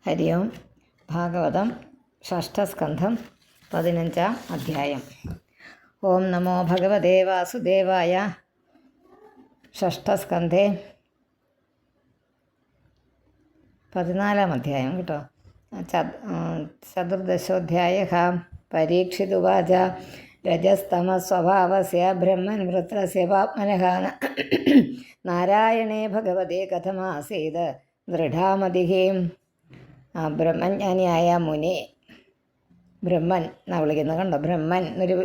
ഹരി ഓം. ഭാഗവതം ഷഷ്ഠസ്കന്ധം 15-ാം അധ്യായം. ഓം നമോ ഭഗവതേ വാസുദേവായ. ഷഷ്ഠസ്കന്ധേ 14-ാം അധ്യായം കേട്ടോ. ചതുർദശോധ്യായ. പരീക്ഷിതുവാച രജസ്തമസ്വഭാവസ്യ ബ്രഹ്മൻ വൃത്രസ്യ പാപ്മനഃ നാരായണേ ഭഗവതേ കഥമാസീത് ദൃഢാമതിഃ. ബ്രഹ്മജ്ഞാനിയായ മുനി, ബ്രഹ്മൻ എന്നാണ് വിളിക്കുന്നത് കണ്ടോ. ബ്രഹ്മൻ എന്നൊരു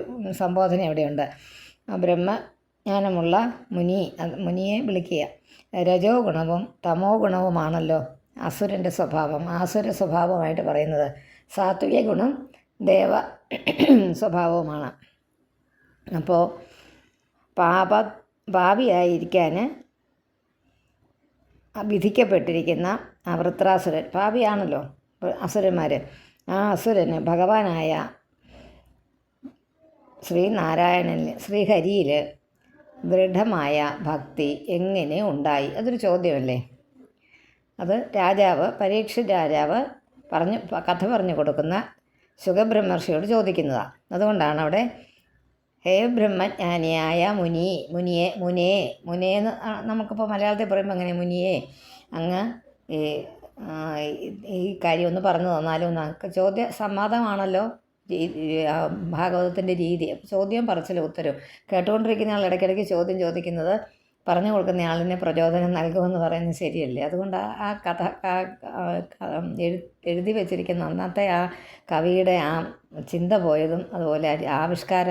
സംബോധന എവിടെയുണ്ട്. ബ്രഹ്മജ്ഞാനമുള്ള മുനിയെ വിളിക്കുക. രജോ ഗുണവും തമോ ഗുണവുമാണല്ലോ അസുരൻ്റെ സ്വഭാവം. ആസുര സ്വഭാവമായിട്ട് പറയുന്നത് സാത്വിക ഗുണം ദേവ സ്വഭാവവുമാണ്. അപ്പോൾ പാപിയായിരിക്കാൻ വിധിക്കപ്പെട്ടിരിക്കുന്ന വൃത്രാസുരൻ പാപിയാണല്ലോ അസുരന്മാർ. ആ അസുരന് ഭഗവാനായ ശ്രീനാരായണനിൽ ശ്രീഹരിയിൽ ദൃഢമായ ഭക്തി എങ്ങനെ ഉണ്ടായി? അതൊരു ചോദ്യമല്ലേ. അത് പരീക്ഷിത് രാജാവ് കഥ പറഞ്ഞു കൊടുക്കുന്ന ശുഖബ്രഹ്മർഷിയോട് ചോദിക്കുന്നതാണ്. അതുകൊണ്ടാണ് അവിടെ ഹേ ബ്രഹ്മജ്ഞാനിയായ മുനിയെന്ന് നമുക്കിപ്പോൾ മലയാളത്തിൽ പറയുമ്പോൾ അങ്ങനെ മുനിയെ അങ്ങ് ഈ കാര്യം ഒന്ന് പറഞ്ഞു തന്നാലും നമുക്ക് ചോദ്യ സമ്മതമാണല്ലോ ഭാഗവതത്തിൻ്റെ രീതി. ചോദ്യം പറച്ചിലും ഉത്തരവും. കേട്ടുകൊണ്ടിരിക്കുന്ന ആൾ ഇടയ്ക്കിടയ്ക്ക് ചോദ്യം ചോദിക്കുന്നത് പറഞ്ഞു കൊടുക്കുന്ന ആളിനെ പ്രചോദനം നൽകുമെന്ന് പറയുന്നത് ശരിയല്ലേ. അതുകൊണ്ട് ആ കഥ എഴുതി വച്ചിരിക്കുന്ന അന്നത്തെ ആ കവിയുടെ ആ ചിന്ത പോയതും അതുപോലെ ആവിഷ്കാര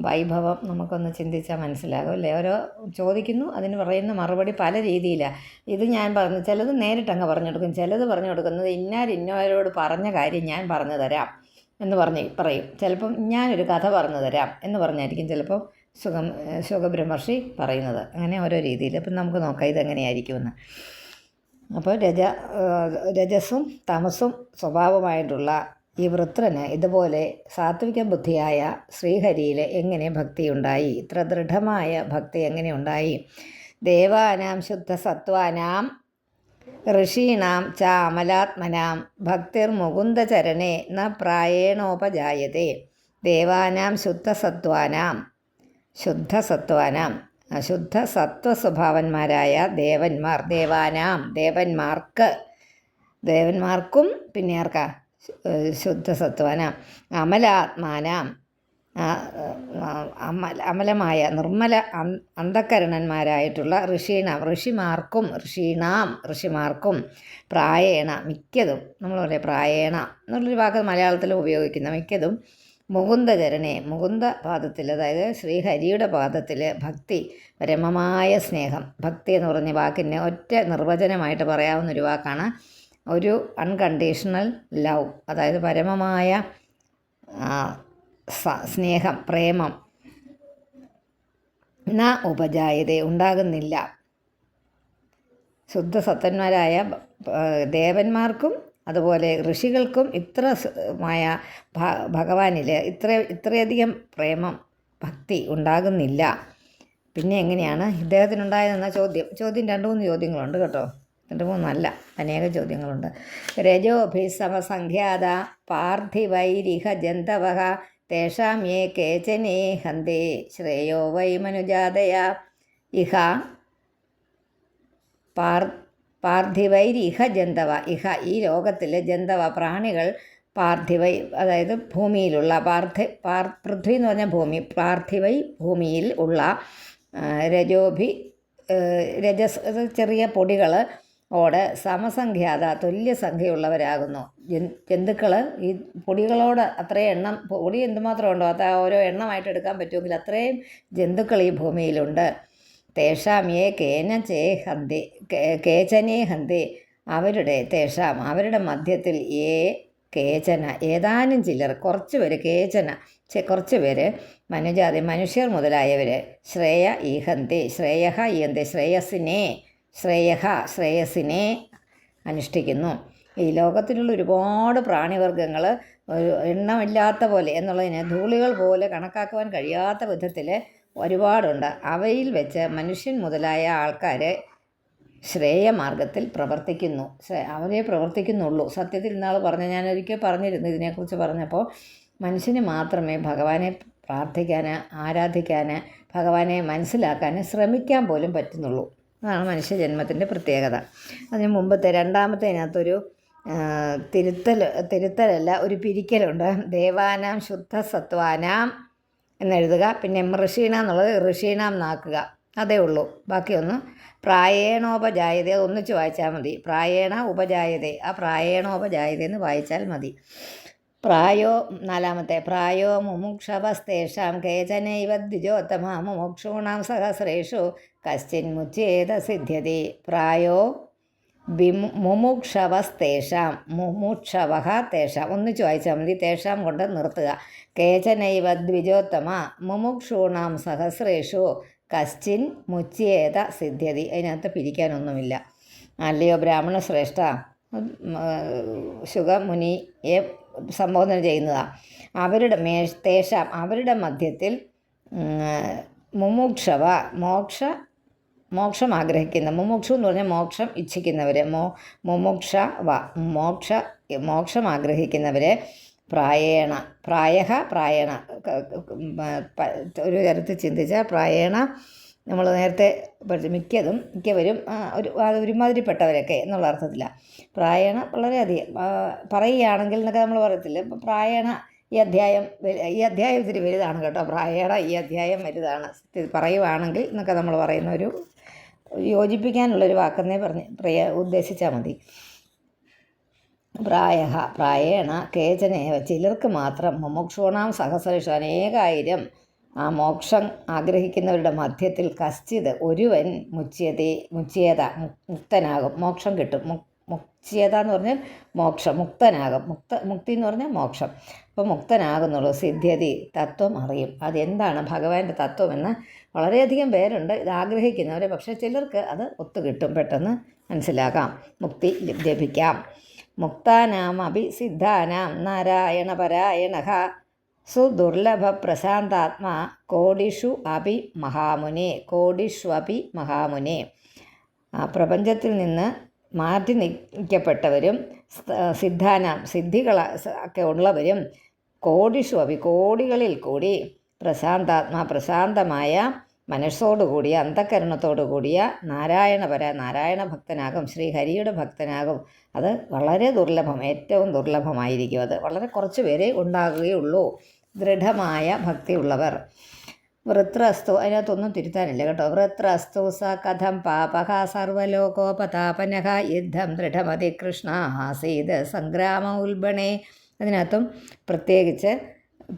വൈഭവം നമുക്കൊന്ന് ചിന്തിച്ചാൽ മനസ്സിലാകും അല്ലേ. ഓരോ ചോദിക്കുന്നു, അതിന് പറയുന്ന മറുപടി പല രീതിയിലാണ്. ഇത് ഞാൻ പറഞ്ഞു, ചിലത് നേരിട്ടങ്ങ് പറഞ്ഞു കൊടുക്കും, ചിലത് പറഞ്ഞു കൊടുക്കുന്നത് ഇന്നവരോട് പറഞ്ഞ കാര്യം ഞാൻ പറഞ്ഞു തരാം എന്ന് പറയും. ചിലപ്പം ഞാനൊരു കഥ പറഞ്ഞു തരാം എന്ന് പറഞ്ഞായിരിക്കും ചിലപ്പം ശുഖബ്രഹ്മർഷി പറയുന്നത്. അങ്ങനെ ഓരോ രീതിയിൽ. അപ്പം നമുക്ക് നോക്കാം ഇതെങ്ങനെയായിരിക്കുമെന്ന്. അപ്പോൾ രജസും തമസും സ്വഭാവമായിട്ടുള്ള ഈ വൃത്രന് ഇതുപോലെ സാത്വിക ബുദ്ധിയായ ശ്രീഹരിയിൽ എങ്ങനെ ഭക്തിയുണ്ടായി? ഇത്ര ദൃഢമായ ഭക്തി എങ്ങനെ ഉണ്ടായി? ദേവാനാം ശുദ്ധസത്വാനാം ഋഷീണാം ച അമലാത്മനാം ഭക്തിർ മുകുന്ദചരണേ ന പ്രായേണോപജായതേ. ദേവാനാം ശുദ്ധസത്വാനാം ശുദ്ധസത്വസ്വഭാവന്മാരായ ദേവന്മാർക്കും പിന്നെ ആർക്കാ? ശുദ്ധസത്വാനാം അമലാത്മാനാം അമലമായ നിർമ്മല അന്ധകരണന്മാരായിട്ടുള്ള ഋഷിമാർക്കും പ്രായേണ മിക്കതും, നമ്മൾ പറയാം പ്രായേണ എന്നുള്ളൊരു വാക്ക് മലയാളത്തിൽ ഉപയോഗിക്കുന്ന മിക്കതും മുകുന്ദ പാദത്തിൽ, അതായത് ശ്രീഹരിയുടെ പാദത്തിൽ ഭക്തി, പരമമായ സ്നേഹം. ഭക്തി എന്ന് പറഞ്ഞ വാക്കിന് ഒറ്റ നിർവചനമായിട്ട് പറയാവുന്നൊരു വാക്കാണ് ഒരു അൺകണ്ടീഷണൽ ലവ്, അതായത് പരമമായ സ്നേഹം, പ്രേമം. ന ഉപജായത ഉണ്ടാകുന്നില്ല. ശുദ്ധസത്തന്മാരായ ദേവന്മാർക്കും അതുപോലെ ഋഷികൾക്കും ഇത്രമായ ഭഗവാനിൽ ഇത്രയധികം പ്രേമം, ഭക്തി ഉണ്ടാകുന്നില്ല. പിന്നെ എങ്ങനെയാണ് ഇദ്ദേഹത്തിനുണ്ടായതെന്ന ചോദ്യം 2-3 ചോദ്യങ്ങളുണ്ട് കേട്ടോ. 2-3 അനേകം ചോദ്യങ്ങളുണ്ട്. രജോഭി സമസംഖ്യാത പാർത്ഥിവൈരിഹ ജന്തവഃ തേഷാം യേ കേചനേ ഹന്തേ ശ്രേയോ വൈ മനുജാതയ. ഇഹ പാർത്ഥിവൈരിഹ ജന്തവ. ഈ ലോകത്തിലെ ജന്തവ പ്രാണികൾ, പാർത്ഥിവൈ അതായത് ഭൂമിയിലുള്ള പൃഥ്വി എന്ന് പറഞ്ഞാൽ ഭൂമി, പാർത്ഥിവൈ ഭൂമിയിൽ ഉള്ള രജസ് ചെറിയ പൊടികൾ സമസംഖ്യാത തുല്യസംഖ്യയുള്ളവരാകുന്നു. ജന്തുക്കൾ ഈ പൊടികളോട് അത്രയും പൊടി എന്തുമാത്രം ഉണ്ടോ അത് ഓരോ എണ്ണമായിട്ട് എടുക്കാൻ പറ്റുമെങ്കിൽ അത്രയും ജന്തുക്കൾ ഈ ഭൂമിയിലുണ്ട്. തേഷാം യേ കേചനേ ഹന്തേ അവരുടെ മധ്യത്തിൽ ഏതാനും ചിലർ, കുറച്ച് പേര് മനുജാതി മനുഷ്യർ മുതലായവർ ശ്രേയസിനെ അനുഷ്ഠിക്കുന്നു. ഈ ലോകത്തിലുള്ള ഒരുപാട് പ്രാണിവർഗങ്ങൾ എണ്ണമില്ലാത്ത പോലെ എന്നുള്ളതിന് ധൂളികൾ പോലെ കണക്കാക്കുവാൻ കഴിയാത്ത വിധത്തിൽ ഒരുപാടുണ്ട്. അവയിൽ വെച്ച് മനുഷ്യൻ മുതലായ ആൾക്കാർ ശ്രേയമാർഗത്തിൽ പ്രവർത്തിക്കുന്നു, അവരെ പ്രവർത്തിക്കുന്നുള്ളൂ. സത്യത്തിൽ ഇന്നാൾ പറഞ്ഞ, ഞാൻ ഒരിക്കൽ പറഞ്ഞിരുന്നു ഇതിനെക്കുറിച്ച് പറഞ്ഞപ്പോൾ, മനുഷ്യന് മാത്രമേ ഭഗവാനെ പ്രാർത്ഥിക്കാൻ, ആരാധിക്കാൻ, ഭഗവാനെ മനസ്സിലാക്കാൻ ശ്രമിക്കാൻ പോലും പറ്റുന്നുള്ളൂ. അതാണ് മനുഷ്യജന്മത്തിൻ്റെ പ്രത്യേകത. അതിന് മുമ്പത്തെ രണ്ടാമത്തേനകത്തൊരു തിരുത്തലല്ല, ഒരു പിരിക്കലുണ്ട്. ദേവാനാം ശുദ്ധ സത്വാനാം എന്നെഴുതുക. പിന്നെ ഋഷീണ എന്നുള്ളത് ഋഷീണാം എന്നാക്കുക. അതേ ഉള്ളൂ. ബാക്കിയൊന്ന് പ്രായേണോപജായത, അത് ഒന്നിച്ച് വായിച്ചാൽ മതി. പ്രായേണ ഉപജായത, ആ പ്രായേണോപജായത എന്ന് വായിച്ചാൽ മതി. നാലാമത്തെ പ്രായോ മുമുക്ഷവസ്തേഷാം കേചനൈവ ദ്വിജോത്തമ മുമുക്ഷൂണാം സഹസ്രേഷു കശ്ചിൻ മുച്ഛേദ സിദ്ധ്യതി. പ്രായോ മുമുക്ഷവസ്തേഷാം, മുമുക്ഷവഃ തേഷാം, ഒന്നിച്ച് വായിച്ചാൽ മതി. തേഷാം കൊണ്ട് നിർത്തുക. കേചനൈവ ദ്വിജോത്തമ മുമുക്ഷൂണാം സഹസ്രേഷു കശ്ചിൻ മുച്ഛേദ സിദ്ധ്യതി. അതിനകത്ത് പിരിക്കാനൊന്നുമില്ല. അല്ലയോ ബ്രാഹ്മണ ശ്രേഷ്ഠ, ശുഗമുനിയെ സംബോധന ചെയ്യുന്നതാണ്. അവരുടെ തേഷാം, അവരുടെ മധ്യത്തിൽ മുമുക്ഷവ, മോക്ഷം ആഗ്രഹിക്കുന്ന, മുമുക്ഷു എന്ന് പറഞ്ഞാൽ മോക്ഷം ഇച്ഛിക്കുന്നവർ, മോക്ഷം ആഗ്രഹിക്കുന്നവരെ പ്രായേണ ഒരു തരത്തിൽ ചിന്തിച്ചാൽ പ്രായേണ നമ്മൾ നേരത്തെ പഠിച്ച മിക്കവരും ഒരുമാതിരിപ്പെട്ടവരൊക്കെ എന്നുള്ള അർത്ഥത്തിലാണ്. പ്രായേണ വളരെയധികം പറയുകയാണെങ്കിൽ എന്നൊക്കെ നമ്മൾ പറയത്തില്ല. പ്രായേണ ഈ അധ്യായം ഇത്തിരി വലുതാണ് കേട്ടോ. പ്രായേണ ഈ അധ്യായം വലുതാണ് പറയുവാണെങ്കിൽ എന്നൊക്കെ നമ്മൾ പറയുന്ന ഒരു യോജിപ്പിക്കാനുള്ളൊരു വാക്കെന്നേ ഉദ്ദേശിച്ചാൽ മതി. പ്രായേണ കേചനേവ, ചിലർക്ക് മാത്രം, മുമുക്ഷൂണാം സഹസ്രേഷു, അനേകായിരം ആ മോക്ഷം ആഗ്രഹിക്കുന്നവരുടെ മധ്യത്തിൽ കശ്ചിത്, ഒരുവൻ മുക്തനാകും, മോക്ഷം കിട്ടും. മുച്ഛേത എന്ന് പറഞ്ഞാൽ മോക്ഷം, മുക്തനാകും. മുക്തി എന്ന് പറഞ്ഞാൽ മോക്ഷം. അപ്പോൾ മുക്തനാകുന്നുള്ളൂ. സിദ്ധ്യതി, തത്വം അറിയും. അതെന്താണ് ഭഗവാന്റെ തത്വമെന്ന് വളരെയധികം പേരുണ്ട് ഇത് ആഗ്രഹിക്കുന്നവർ. പക്ഷേ ചിലർക്ക് അത് ഒത്തുകിട്ടും, പെട്ടെന്ന് മനസ്സിലാക്കാം, മുക്തി ലഭിക്കാം. മുക്താനാം സിദ്ധാനാം നാരായണപരായണ സുദുർലഭ പ്രശാന്താത്മാ കോടിഷു അപി മഹാമുനെ. ആ പ്രപഞ്ചത്തിൽ നിന്ന് മാറ്റി നിൽക്കപ്പെട്ടവരും സിദ്ധികളൊക്കെ ഉള്ളവരും കോടികളിൽ കൂടി പ്രശാന്തമായ മനസ്സോടുകൂടിയ, അന്ധകരണത്തോടുകൂടിയ നാരായണ ഭക്തനാകും, ശ്രീഹരിയുടെ ഭക്തനാകും. അത് വളരെ ദുർലഭം, ഏറ്റവും ദുർലഭമായിരിക്കും. അത് വളരെ കുറച്ച് പേരേ ഉണ്ടാകുകയുള്ളൂ, ദൃഢമായ ഭക്തിയുള്ളവർ. വൃത്രസ്തു, അതിനകത്തൊന്നും തിരുത്താനില്ല കേട്ടോ. വൃത്രസ്തു സ കഥം പാപഹ സർവലോകോപതാപനഃ യുദ്ധം ദൃഢമതി കൃഷ്ണ ആസീത് സംഗ്രാമ ഉൽബണേ. അതിനകത്തും പ്രത്യേകിച്ച്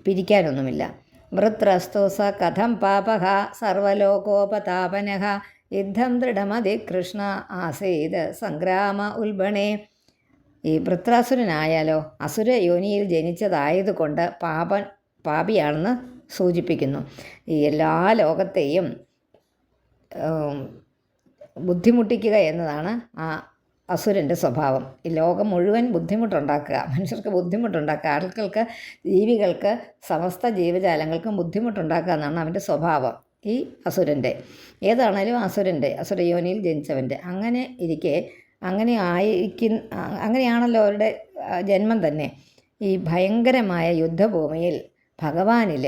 പിരിക്കാനൊന്നുമില്ല. വൃത്രസ്തു സ കഥം പാപഹ സർവലോകോപതാപനഃ യുദ്ധം ദൃഢമതി കൃഷ്ണ ആസീത് സംഗ്രാമ ഉൽബണേ. ഈ വൃത്രാസുരനായാലോ അസുര യോനിയിൽ ജനിച്ചതായതുകൊണ്ട് പാപിയാണെന്ന് സൂചിപ്പിക്കുന്നു. ഈ എല്ലാ ലോകത്തെയും ബുദ്ധിമുട്ടിക്കുക എന്നതാണ് ആ അസുരൻ്റെ സ്വഭാവം. ഈ ലോകം മുഴുവൻ ബുദ്ധിമുട്ടുണ്ടാക്കുക, മനുഷ്യർക്ക് ബുദ്ധിമുട്ടുണ്ടാക്കുക, ആളുകൾക്ക്, ജീവികൾക്ക്, സമസ്ത ജീവജാലങ്ങൾക്കും ബുദ്ധിമുട്ടുണ്ടാക്കുക എന്നാണ് അവൻ്റെ സ്വഭാവം. ഈ അസുരൻ്റെ, ഏതാണേലും അസുരയോനിയിൽ ജനിച്ചവൻ്റെ. അങ്ങനെ ഇരിക്കെ അങ്ങനെയാണല്ലോ അവരുടെ ജന്മം തന്നെ. ഈ ഭയങ്കരമായ യുദ്ധഭൂമിയിൽ ഭഗവാനിൽ,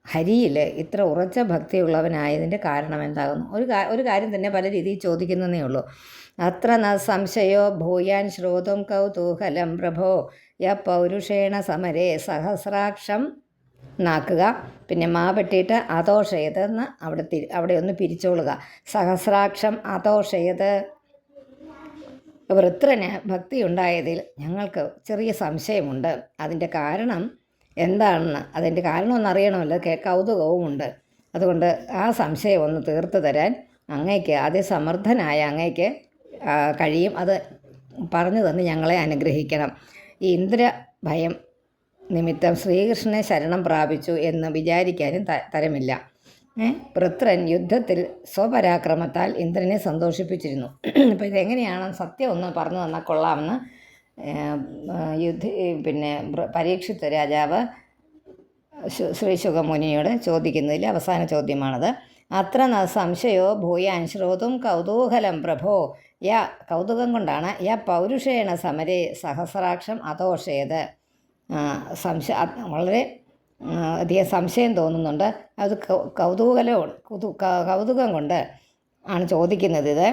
ഹരിയിൽ ഇത്ര ഉറച്ച ഭക്തിയുള്ളവനായതിൻ്റെ കാരണം എന്താകുന്നു? ഒരു കാര്യം തന്നെ പല രീതിയിൽ ചോദിക്കുന്നതേ ഉള്ളൂ. അത്ര ന സംശയോ ഭൂയാൻ ശ്രോതും കൗതൂഹലം പ്രഭോ യ പൗരുഷേണ സമരേ സഹസ്രാക്ഷം നാക്കുക. പിന്നെ മാപെട്ടിയിട്ട് അതോഷയത് എന്ന് അവിടെ ഒന്ന് പിരിച്ചോളുക. സഹസ്രാക്ഷം അതോഷയത്. വൃത്രന് ഭക്തിയുണ്ടായതിൽ ഞങ്ങൾക്ക് ചെറിയ സംശയമുണ്ട്. അതിൻ്റെ കാരണം എന്താണെന്ന്, അതിൻ്റെ കാരണമെന്നറിയണമല്ലോ, കൗതുകവുമുണ്ട്. അതുകൊണ്ട് ആ സംശയം ഒന്ന് തീർത്തു തരാൻ അങ്ങയ്ക്ക്, അതിസമർത്ഥനായ അങ്ങയ്ക്ക് കഴിയും. അത് പറഞ്ഞു തന്ന് ഞങ്ങളെ അനുഗ്രഹിക്കണം. ഈ ഇന്ദ്രഭയം നിമിത്തം ശ്രീകൃഷ്ണനെ ശരണം പ്രാപിച്ചു എന്ന് വിചാരിക്കാനും തരമില്ല. വൃത്രൻ യുദ്ധത്തിൽ സ്വപരാക്രമത്താൽ ഇന്ദ്രനെ സന്തോഷിപ്പിച്ചിരുന്നു. അപ്പോൾ ഇതെങ്ങനെയാണ് സത്യം ഒന്ന് പറഞ്ഞു തന്നാൽ കൊള്ളാമെന്ന് പരീക്ഷിത്ത് രാജാവ് ശ്രീ ശുഗമുനിയോട് ചോദിക്കുന്നതിൽ അവസാന ചോദ്യമാണത്. അത്ര സംശയോ ഭൂയാൻ ശ്രോതും കൗതൂഹലം പ്രഭോ യ കൗതുകം കൊണ്ടാണ് യ പൗരുഷേണ സമരേ സഹസ്രാക്ഷം അതോഷേത്. വളരെ അധികം സംശയം തോന്നുന്നുണ്ട്. അത് കൗതുകം കൊണ്ട് ആണ് ചോദിക്കുന്നത്. ഇത്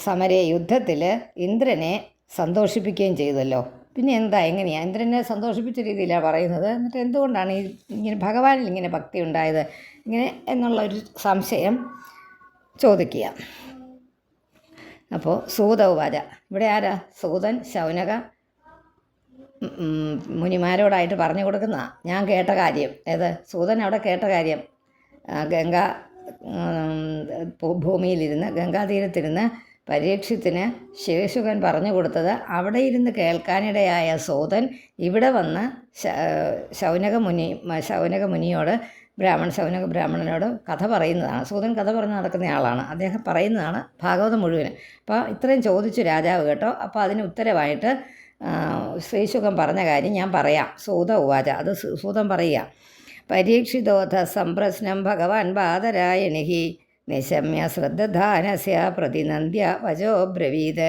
സമരേ യുദ്ധത്തിൽ ഇന്ദ്രനെ സന്തോഷിപ്പിക്കുകയും ചെയ്തല്ലോ. പിന്നെ എങ്ങനെയാണ് ഇന്ദ്രനെ സന്തോഷിപ്പിച്ച രീതിയിലാണ് പറയുന്നത്. എന്നിട്ട് എന്തുകൊണ്ടാണ് ഇങ്ങനെ ഭഗവാനിൽ ഇങ്ങനെ ഭക്തി ഉണ്ടായത് ഇങ്ങനെ എന്നുള്ളൊരു സംശയം ചോദിക്കുക. അപ്പോൾ സൂത ഉവാച, ഇവിടെ ആരാ? സൂതൻ ശൗനക മുനിമാരോടായിട്ട് പറഞ്ഞു കൊടുക്കുന്ന ഞാൻ കേട്ട കാര്യം. സൂതൻ അവിടെ കേട്ട കാര്യം. ഗംഗാ ഭൂമിയിലിരുന്ന് ഗംഗാതീരത്തിരുന്ന് പരീക്ഷത്തിന് ശിവശുകൻ പറഞ്ഞു കൊടുത്തത് അവിടെ ഇരുന്ന് കേൾക്കാനിടയായ സൂതൻ ഇവിടെ വന്ന് ശൗനക മുനിയോട് ശൗനക ബ്രാഹ്മണനോട് കഥ പറയുന്നതാണ്. സൂതൻ കഥ പറഞ്ഞ് നടക്കുന്ന ആളാണ്. അദ്ദേഹം പറയുന്നതാണ് ഭാഗവതം മുഴുവൻ. അപ്പോൾ ഇത്രയും ചോദിച്ചു രാജാവ് കേട്ടോ. അപ്പോൾ അതിന് ഉത്തരവായിട്ട് ശ്രീശുകൻ പറഞ്ഞ കാര്യം ഞാൻ പറയാം. സൂത ഉവാച, അത് സൂതൻ പറയുക. പരീക്ഷിതോധ സംപ്രശ്നം ഭഗവാൻ ബാദരായണി നിശമ്യ ശ്രദ്ധാനസ്യ പ്രതിനന്ദ്യ വചോ ബ്രവീത്.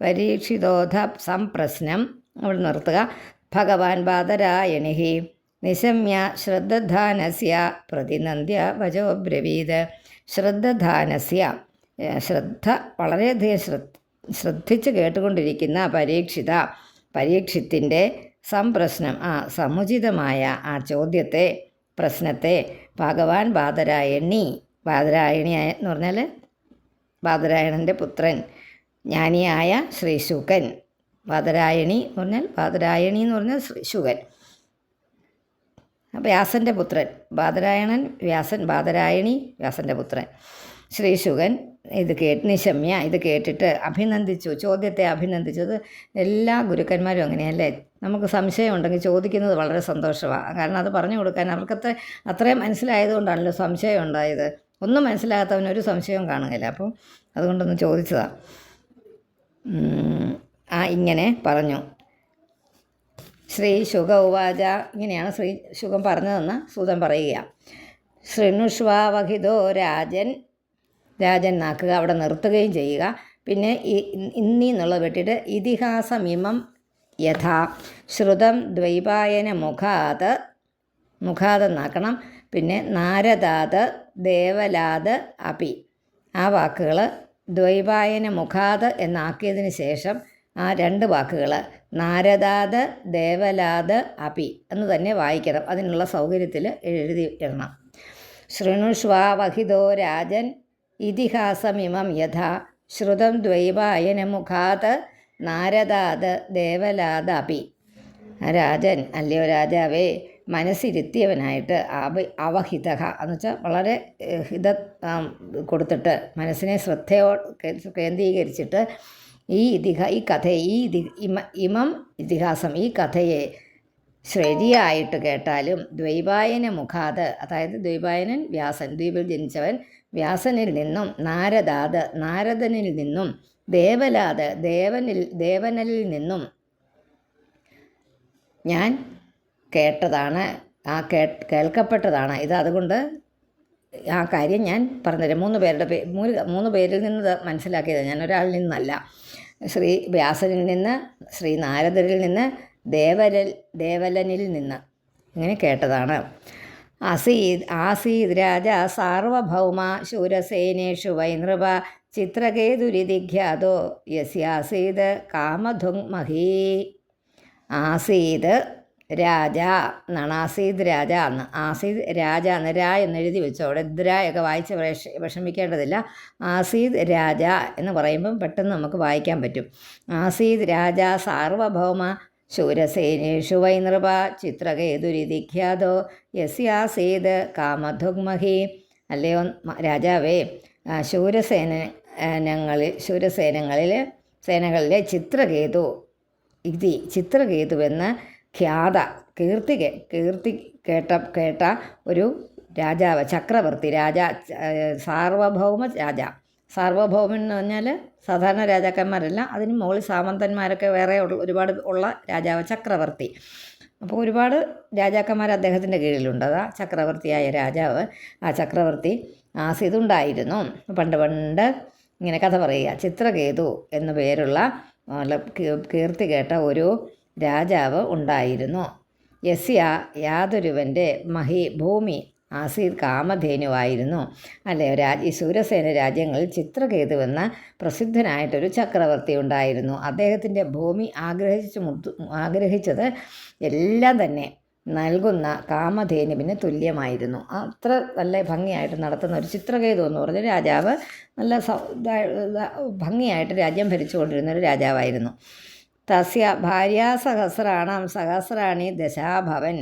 പരീക്ഷിതോധ സംപ്രശ്നം അവിടെ നിർത്തുക. ഭഗവാൻ ബാദരായണി നിശമ്യ ശ്രദ്ധാനസ്യ പ്രതിനന്ദ്യ വചോ ബ്രവീത്. ശ്രദ്ധാനസ്യ വളരെയധികം ശ്രദ്ധിച്ച് കേട്ടുകൊണ്ടിരിക്കുന്ന പരീക്ഷിത്തിൻ്റെ സംപ്രശ്നം സമുചിതമായ ചോദ്യത്തെ പ്രശ്നത്തെ ഭഗവാൻ ബാദരായണി എന്ന് പറഞ്ഞാൽ ബാദരായണൻ്റെ പുത്രൻ ജ്ഞാനിയായ ശ്രീശുകൻ. ബാദരായണി എന്ന് പറഞ്ഞാൽ ശ്രീശുകൻ, വ്യാസൻ്റെ പുത്രൻ. ബാദരായണൻ വ്യാസൻ, ബാദരായണി വ്യാസൻ്റെ പുത്രൻ. ശ്രീശുകൻ നിശമ്യ ഇത് കേട്ടിട്ട് അഭിനന്ദിച്ചു, ചോദ്യത്തെ അഭിനന്ദിച്ചത്. എല്ലാ ഗുരുക്കന്മാരും അങ്ങനെയല്ലേ? നമുക്ക് സംശയം ഉണ്ടെങ്കിൽ ചോദിക്കുന്നത് വളരെ സന്തോഷമാണ്. കാരണം അത് പറഞ്ഞു കൊടുക്കാൻ അവർക്ക് അത്രയും മനസ്സിലായതുകൊണ്ടാണല്ലോ സംശയം ഉണ്ടായത്. ഒന്നും മനസ്സിലാകാത്തവനൊരു സംശയവും കാണുകയില്ല. അപ്പം അതുകൊണ്ടൊന്ന് ചോദിച്ചതാണ്. ഇങ്ങനെ പറഞ്ഞു. ശ്രീശുക ഉവാച, ഇങ്ങനെയാണ് ശ്രീശുകൻ പറഞ്ഞതെന്ന് സൂതൻ പറയുക. ശൃണുഷ്വാവഹിതോ രാജൻ നാക്കുക, അവിടെ നിർത്തുകയും ചെയ്യുക. പിന്നെ ഇന്നീന്നുള്ളത് വെട്ടിയിട്ട് ഇതിഹാസമിമം യഥാ ശ്രുതം ദ്വൈപായന മുഖാതെന്നാക്കണം. പിന്നെ നാരദാത് ദേവലാത് അപി, ആ വാക്കുകൾ ദ്വൈപായന മുഖാത് എന്നാക്കിയതിന് ശേഷം ആ രണ്ട് വാക്കുകൾ നാരദാത് ദേവലാത് അപി എന്ന് തന്നെ വായിക്കണം. അതിനുള്ള സൗകര്യത്തിൽ എഴുതി ഇടണം. ശൃണുഷ്വാവഹിതോ രാജൻ ഇതിഹാസമിമം യഥാ ശ്രുതം ദ്വൈപായന മുഖാത് നാരദാത് ദേവലാത് അപി. രാജൻ, അല്ലയോ രാജാവേ, മനസ്സിരുത്തിയവനായിട്ട് അവഹിത എന്ന് വെച്ചാൽ വളരെ കൊടുത്തിട്ട് മനസ്സിനെ കേന്ദ്രീകരിച്ചിട്ട് ഈ കഥയെ ഇമം ഇതിഹാസം ഈ കഥയെ ശരിയായിട്ട് കേട്ടാലും ദ്വൈപായന മുഖാത്, അതായത് ദ്വൈപായനൻ വ്യാസൻ, ദ്വീപിൽ ജനിച്ചവൻ, വ്യാസനിൽ നിന്നും നാരദനിൽ നിന്നും ദേവനലിൽ നിന്നും ഞാൻ കേട്ടതാണ്, കേൾക്കപ്പെട്ടതാണ് ഇത്. അതുകൊണ്ട് ആ കാര്യം ഞാൻ പറഞ്ഞുതരാം. മൂന്ന് പേരിൽ നിന്ന് മനസ്സിലാക്കിയത്, ഞാൻ ഒരാളിൽ നിന്നല്ല. ശ്രീ വ്യാസനിൽ നിന്ന്, ശ്രീ നാരദരിൽ നിന്ന്, ദേവലനിൽ നിന്ന് ഇങ്ങനെ കേട്ടതാണ്. ആസീത് രാജ സാർവഭൗമ ശൂരസേനേഷു വൈ നൃപ ചിത്രകേതുരിതിഖ്യാതോ യസ്യാസീത് കാമധുങ്മഹീ. ആസീത് രാജ എന്നാണ്, ആസീത് രാജ എന്ന്. ആസീത് രാജ എന്ന് എന്ന് എഴുതി വെച്ചോ. അവിടെ ദ്രായൊക്കെ വായിച്ച് വിഷമിക്കേണ്ടതില്ല. ആസീത് രാജ എന്ന് പറയുമ്പം പെട്ടെന്ന് നമുക്ക് വായിക്കാൻ പറ്റും. ആസീത് രാജ സാർവഭൗമ ശൂരസേനേഷു വൈ നൃപ ചിത്രകേതുരിതിഖ്യാതോ യസ്യാസീത് കാമധുഗ്മഹി. അല്ലയോ രാജാവേ, സേനകളിലെ ചിത്രകേതുവെന്ന് കീർത്തി കേട്ട ഒരു രാജാവ്, ചക്രവർത്തി, സാർവഭൗമ രാജ. സാർവഭൗമൻ എന്ന് പറഞ്ഞാൽ സാധാരണ രാജാക്കന്മാരല്ല, അതിന് മുകളിൽ സാമന്തന്മാരൊക്കെ വേറെ ഒരുപാട് ഉള്ള രാജാവ്, ചക്രവർത്തി. അപ്പോൾ ഒരുപാട് രാജാക്കന്മാർ അദ്ദേഹത്തിൻ്റെ കീഴിലുണ്ട്. അതാ ചക്രവർത്തിയായ രാജാവ്. ആ ചക്രവർത്തി ആസിതുണ്ടായിരുന്നു. പണ്ട് ഇങ്ങനെ കഥ പറയുക. ചിത്രകേതു എന്നു പേരുള്ള കീർത്തി കേട്ട ഒരു രാജാവ് ഉണ്ടായിരുന്നു. യസ്യ യാതൊരുവൻ്റെ ഭൂമി ആസീത് കാമധേനുവായിരുന്നു. അല്ലേ, ഈ ശൂരസേന രാജ്യങ്ങളിൽ ചിത്രകേതുവെന്ന പ്രസിദ്ധനായിട്ടൊരു ചക്രവർത്തി ഉണ്ടായിരുന്നു. അദ്ദേഹത്തിൻ്റെ ഭൂമി ആഗ്രഹിച്ചത് എല്ലാം തന്നെ നൽകുന്ന കാമധേനുവിന് തുല്യമായിരുന്നു. അത്ര നല്ല ഭംഗിയായിട്ട് നടത്തുന്ന ഒരു ചിത്രകേതു എന്ന് പറഞ്ഞ രാജാവ് നല്ല ഭംഗിയായിട്ട് രാജ്യം ഭരിച്ചുകൊണ്ടിരുന്ന ഒരു രാജാവായിരുന്നു. തസ്യ സഹസ്രാണി ദശാഭവൻ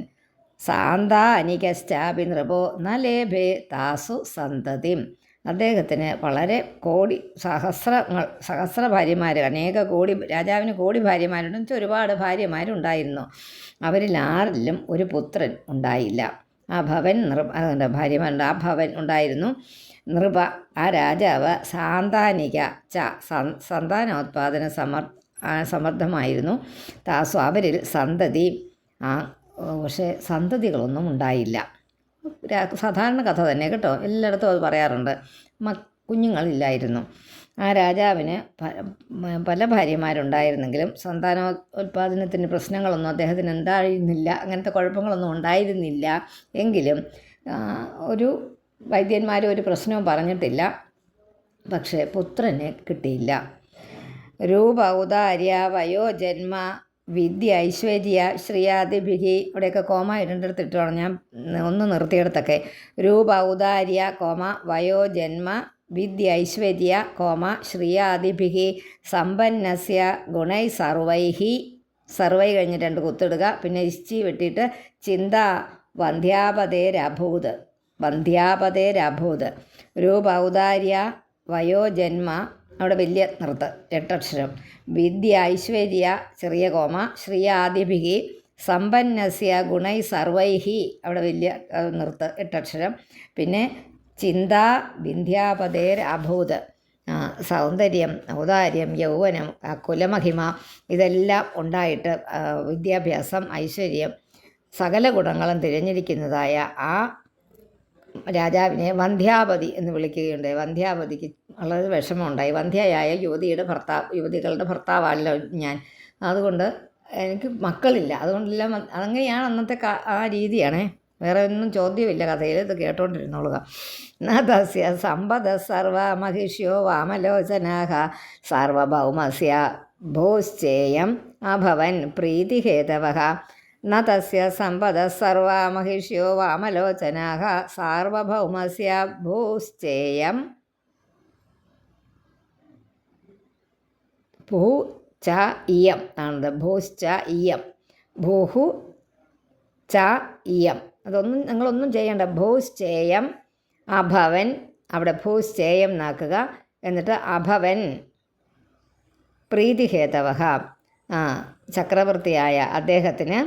സാന്താ അനികശ്ചാപി നൃപോ ന ലേഭേ താസു സന്തതിം. അദ്ദേഹത്തിന് വളരെ സഹസ്ര ഭാര്യമാർ, രാജാവിന് കോടി ഭാര്യമാരുണ്ടെന്ന് വെച്ചാൽ ഒരുപാട് ഭാര്യമാരുണ്ടായിരുന്നു. അവരിൽ ആരിലും ഒരു പുത്രൻ ഉണ്ടായില്ല. ആ ഭവൻ ഭാര്യമാരുണ്ട്, ആ ഭവൻ ഉണ്ടായിരുന്നു. നൃപ ആ രാജാവ് സാന്താനിക സന്താനോത്പാദന സമർത്ഥമായിരുന്നു. താസു അവരിൽ സന്തതി പക്ഷേ സന്തതികളൊന്നും ഉണ്ടായില്ല. സാധാരണ കഥ തന്നെ കേട്ടോ, എല്ലായിടത്തും അത് പറയാറുണ്ട്. കുഞ്ഞുങ്ങളില്ലായിരുന്നു. ആ രാജാവിന് പല ഭാര്യമാരുണ്ടായിരുന്നെങ്കിലും സന്താനോത്പാദനത്തിന് പ്രശ്നങ്ങളൊന്നും അദ്ദേഹത്തിന് ഉണ്ടായിരുന്നില്ല. അങ്ങനത്തെ കുഴപ്പങ്ങളൊന്നും ഉണ്ടായിരുന്നില്ല. എങ്കിലും ഒരു വൈദ്യന്മാരും ഒരു പ്രശ്നവും പറഞ്ഞിട്ടില്ല. പക്ഷേ പുത്രനെ കിട്ടിയില്ല. രൂപ ഔദാര്യ വയോജന്മ വിദ്യ ഐശ്വര്യ ശ്രീയാദിഭിഹി, ഇവിടെയൊക്കെ കോമ ഇടേണ്ടടുത്തിട്ട് വേണം ഞാൻ ഒന്ന് നിർത്തിയിടത്തൊക്കെ. രൂപ ഔദാര്യ വയോജന്മ വിദ്യ ഐശ്വര്യ ശ്രീയാദിഭിഹി സമ്പന്നസ്യ ഗുണൈ സർവൈ കഴിഞ്ഞ് 2 കുത്തിടുക. പിന്നെ ഇശ്ചി വെട്ടിയിട്ട് ചിന്ത വന്ധ്യാപതേരഭൂത് രൂപ ഔദാര്യ വയോജന്മ, അവിടെ വലിയ നിർത്ത് 8 അക്ഷരം. വിദ്യ ഐശ്വര്യ ചെറിയ ശ്രീയാദിഭിഹി സമ്പന്നസ്യ ഗുണൈ സർവൈഹി, അവിടെ വലിയ നിർത്ത് 8 അക്ഷരം. പിന്നെ ചിന്താ വിന്ധ്യാപതേർ അഭൂത്, സൗന്ദര്യം ഔദാര്യം യൗവനം കുലമഹിമ ഇതെല്ലാം ഉണ്ടായിട്ട് വിദ്യാഭ്യാസം ഐശ്വര്യം സകല ഗുണങ്ങളും തിരഞ്ഞിരിക്കുന്നതായ ആ രാജാവിനെ വന്ധ്യാപതി എന്ന് വിളിക്കുകയുണ്ടായി. വന്ധ്യാപതിക്ക് വളരെ വിഷമമുണ്ടായി. വന്ധ്യയായ യുവതികളുടെ ഭർത്താവല്ലോ ഞാൻ, അതുകൊണ്ട് എനിക്ക് മക്കളില്ല, അതുകൊണ്ടെല്ലാം അങ്ങനെയാണ് അന്നത്തെ ആ രീതിയാണേ. വേറെ ഒന്നും ചോദ്യമില്ല കഥയിൽ, ഇത് കേട്ടോണ്ടിരുന്നോളുക. നസ്യ സമ്പദ സർവ മഹിഷ്യോ വാമലോചനാഹ സാർവഭൗമസ്യ ഭോശ്ചേയം അഭവൻ പ്രീതിഹേതവഃ. നസ്യ സമ്പദ സർവ മഹിഷ്യോ വാമലോചനാഹ സാർവഭൗമസ്യ ഭോശ്ചേയം ഭൂ ച ഇയം ആണത്. ഭൂശ്ച ഇയം, ഭൂഹു ച ഇയം, അതൊന്നും നിങ്ങളൊന്നും ചെയ്യേണ്ട. ഭൂശ്ചേയം അഭവൻ, അവിടെ ഭൂശ്ചേയം എന്നാക്കുക. എന്നിട്ട് അഭവൻ പ്രീതിഹേതവഃ, ചക്രവർത്തിയായ അദ്ദേഹത്തിന്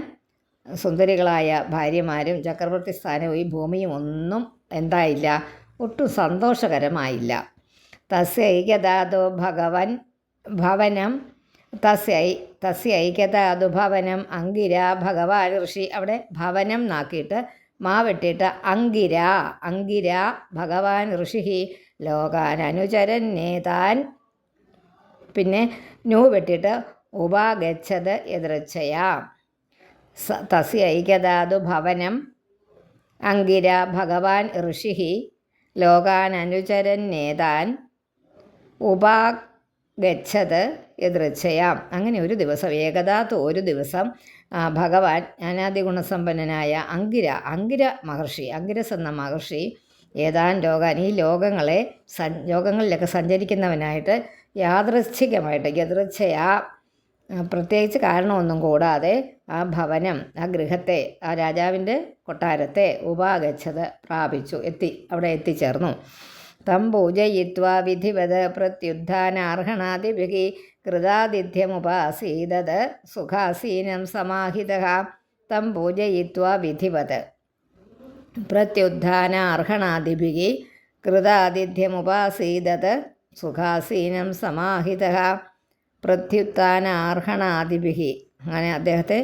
സുന്ദരികളായ ഭാര്യമാരും ചക്രവർത്തി സ്ഥാനവും ഈ ഭൂമിയും ഒന്നും എന്തായില്ല, ഒട്ടും സന്തോഷകരമായില്ല. തസ്യൈകദാതോ ഭവനം തസ്യൈകദാതു ഭവനം അങ്കിര ഭഗവാൻ ഋഷി, അവിടെ ഭവനം നാക്കിയിട്ട് വെട്ടിയിട്ട് അങ്കിര ഭഗവാൻ ഋഷി ലോകാൻ അനുചരൻ നേതാൻ, പിന്നെ വെട്ടിയിട്ട് ഉപാഗച്ഛത് യദൃച്ഛയാ. തസ്യൈകദാതു ഭവനം അങ്കിര ഭഗവാൻ ഋഷി ലോകാൻ അനുചരൻ നേതാൻ ഉപാഗച്ഛത് യദൃച്ഛയാം. അങ്ങനെ ഒരു ദിവസം, ഏകദാത്ത് ഒരു ദിവസം, ഭഗവാൻ ജ്ഞാനാദി ഗുണസമ്പന്നനായ അങ്കിര മഹർഷി, അങ്കിരസ് എന്ന മഹർഷി ഏതാൻ ഈ ലോകങ്ങളിലൊക്കെ സഞ്ചരിക്കുന്നവനായിട്ട് യാദൃച്ഛികമായിട്ട് യദൃച്ഛയാ പ്രത്യേകിച്ച് കാരണമൊന്നും കൂടാതെ ആ ഭവനം, ആ ഗൃഹത്തെ, ആ രാജാവിൻ്റെ കൊട്ടാരത്തെ ഉപാഗച്ഛത് പ്രാപിച്ചു, അവിടെ എത്തിച്ചേർന്നു. തം പൂജയിത്വാ വിധിവത് പ്രത്യുത്ഥാനാർഹണാദിഭിः കൃതാതിഥ്യമുപാസീദത് സുഖാസീനം സമാഹിതഃ. തം പൂജയിത്വാ വിധിവത് പ്രത്യുത്ഥാനാർഹണാദിഭിः കൃതാതിഥ്യമുപാസീദത് സുഖാസീനം സമാഹിതഃ. പ്രത്യുത്ഥാനാർഹണാദിഭിः, അങ്ങനെ അദ്ദേഹത്തെ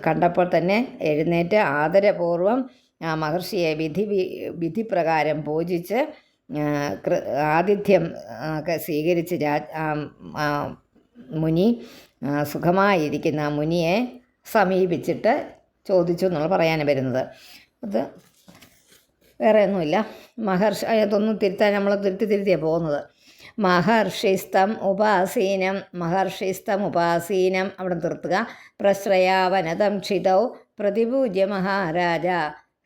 കണ്ടപ്പോൾ തന്നെ എഴുന്നേറ്റ് ആദരപൂർവം ആ മഹർഷിയെ വിധിപ്രകാരം പൂജിച്ച് ആതിഥ്യം ഒക്കെ സ്വീകരിച്ച് മുനി സുഖമായിരിക്കുന്ന മുനിയെ സമീപിച്ചിട്ട് ചോദിച്ചു എന്നുള്ള പറയാൻ വരുന്നത്. അത് വേറെ ഒന്നുമില്ല. മഹർഷി അതൊന്നും തിരുത്താൻ നമ്മൾ തിരുത്തിയാണ് പോകുന്നത്. മഹർഷിസ്തം ഉപാസീനം അവിടെ നിർത്തുക. പ്രശ്രയാവനതം ക്ഷിതൗ പ്രതിപൂജ്യ മഹാരാജ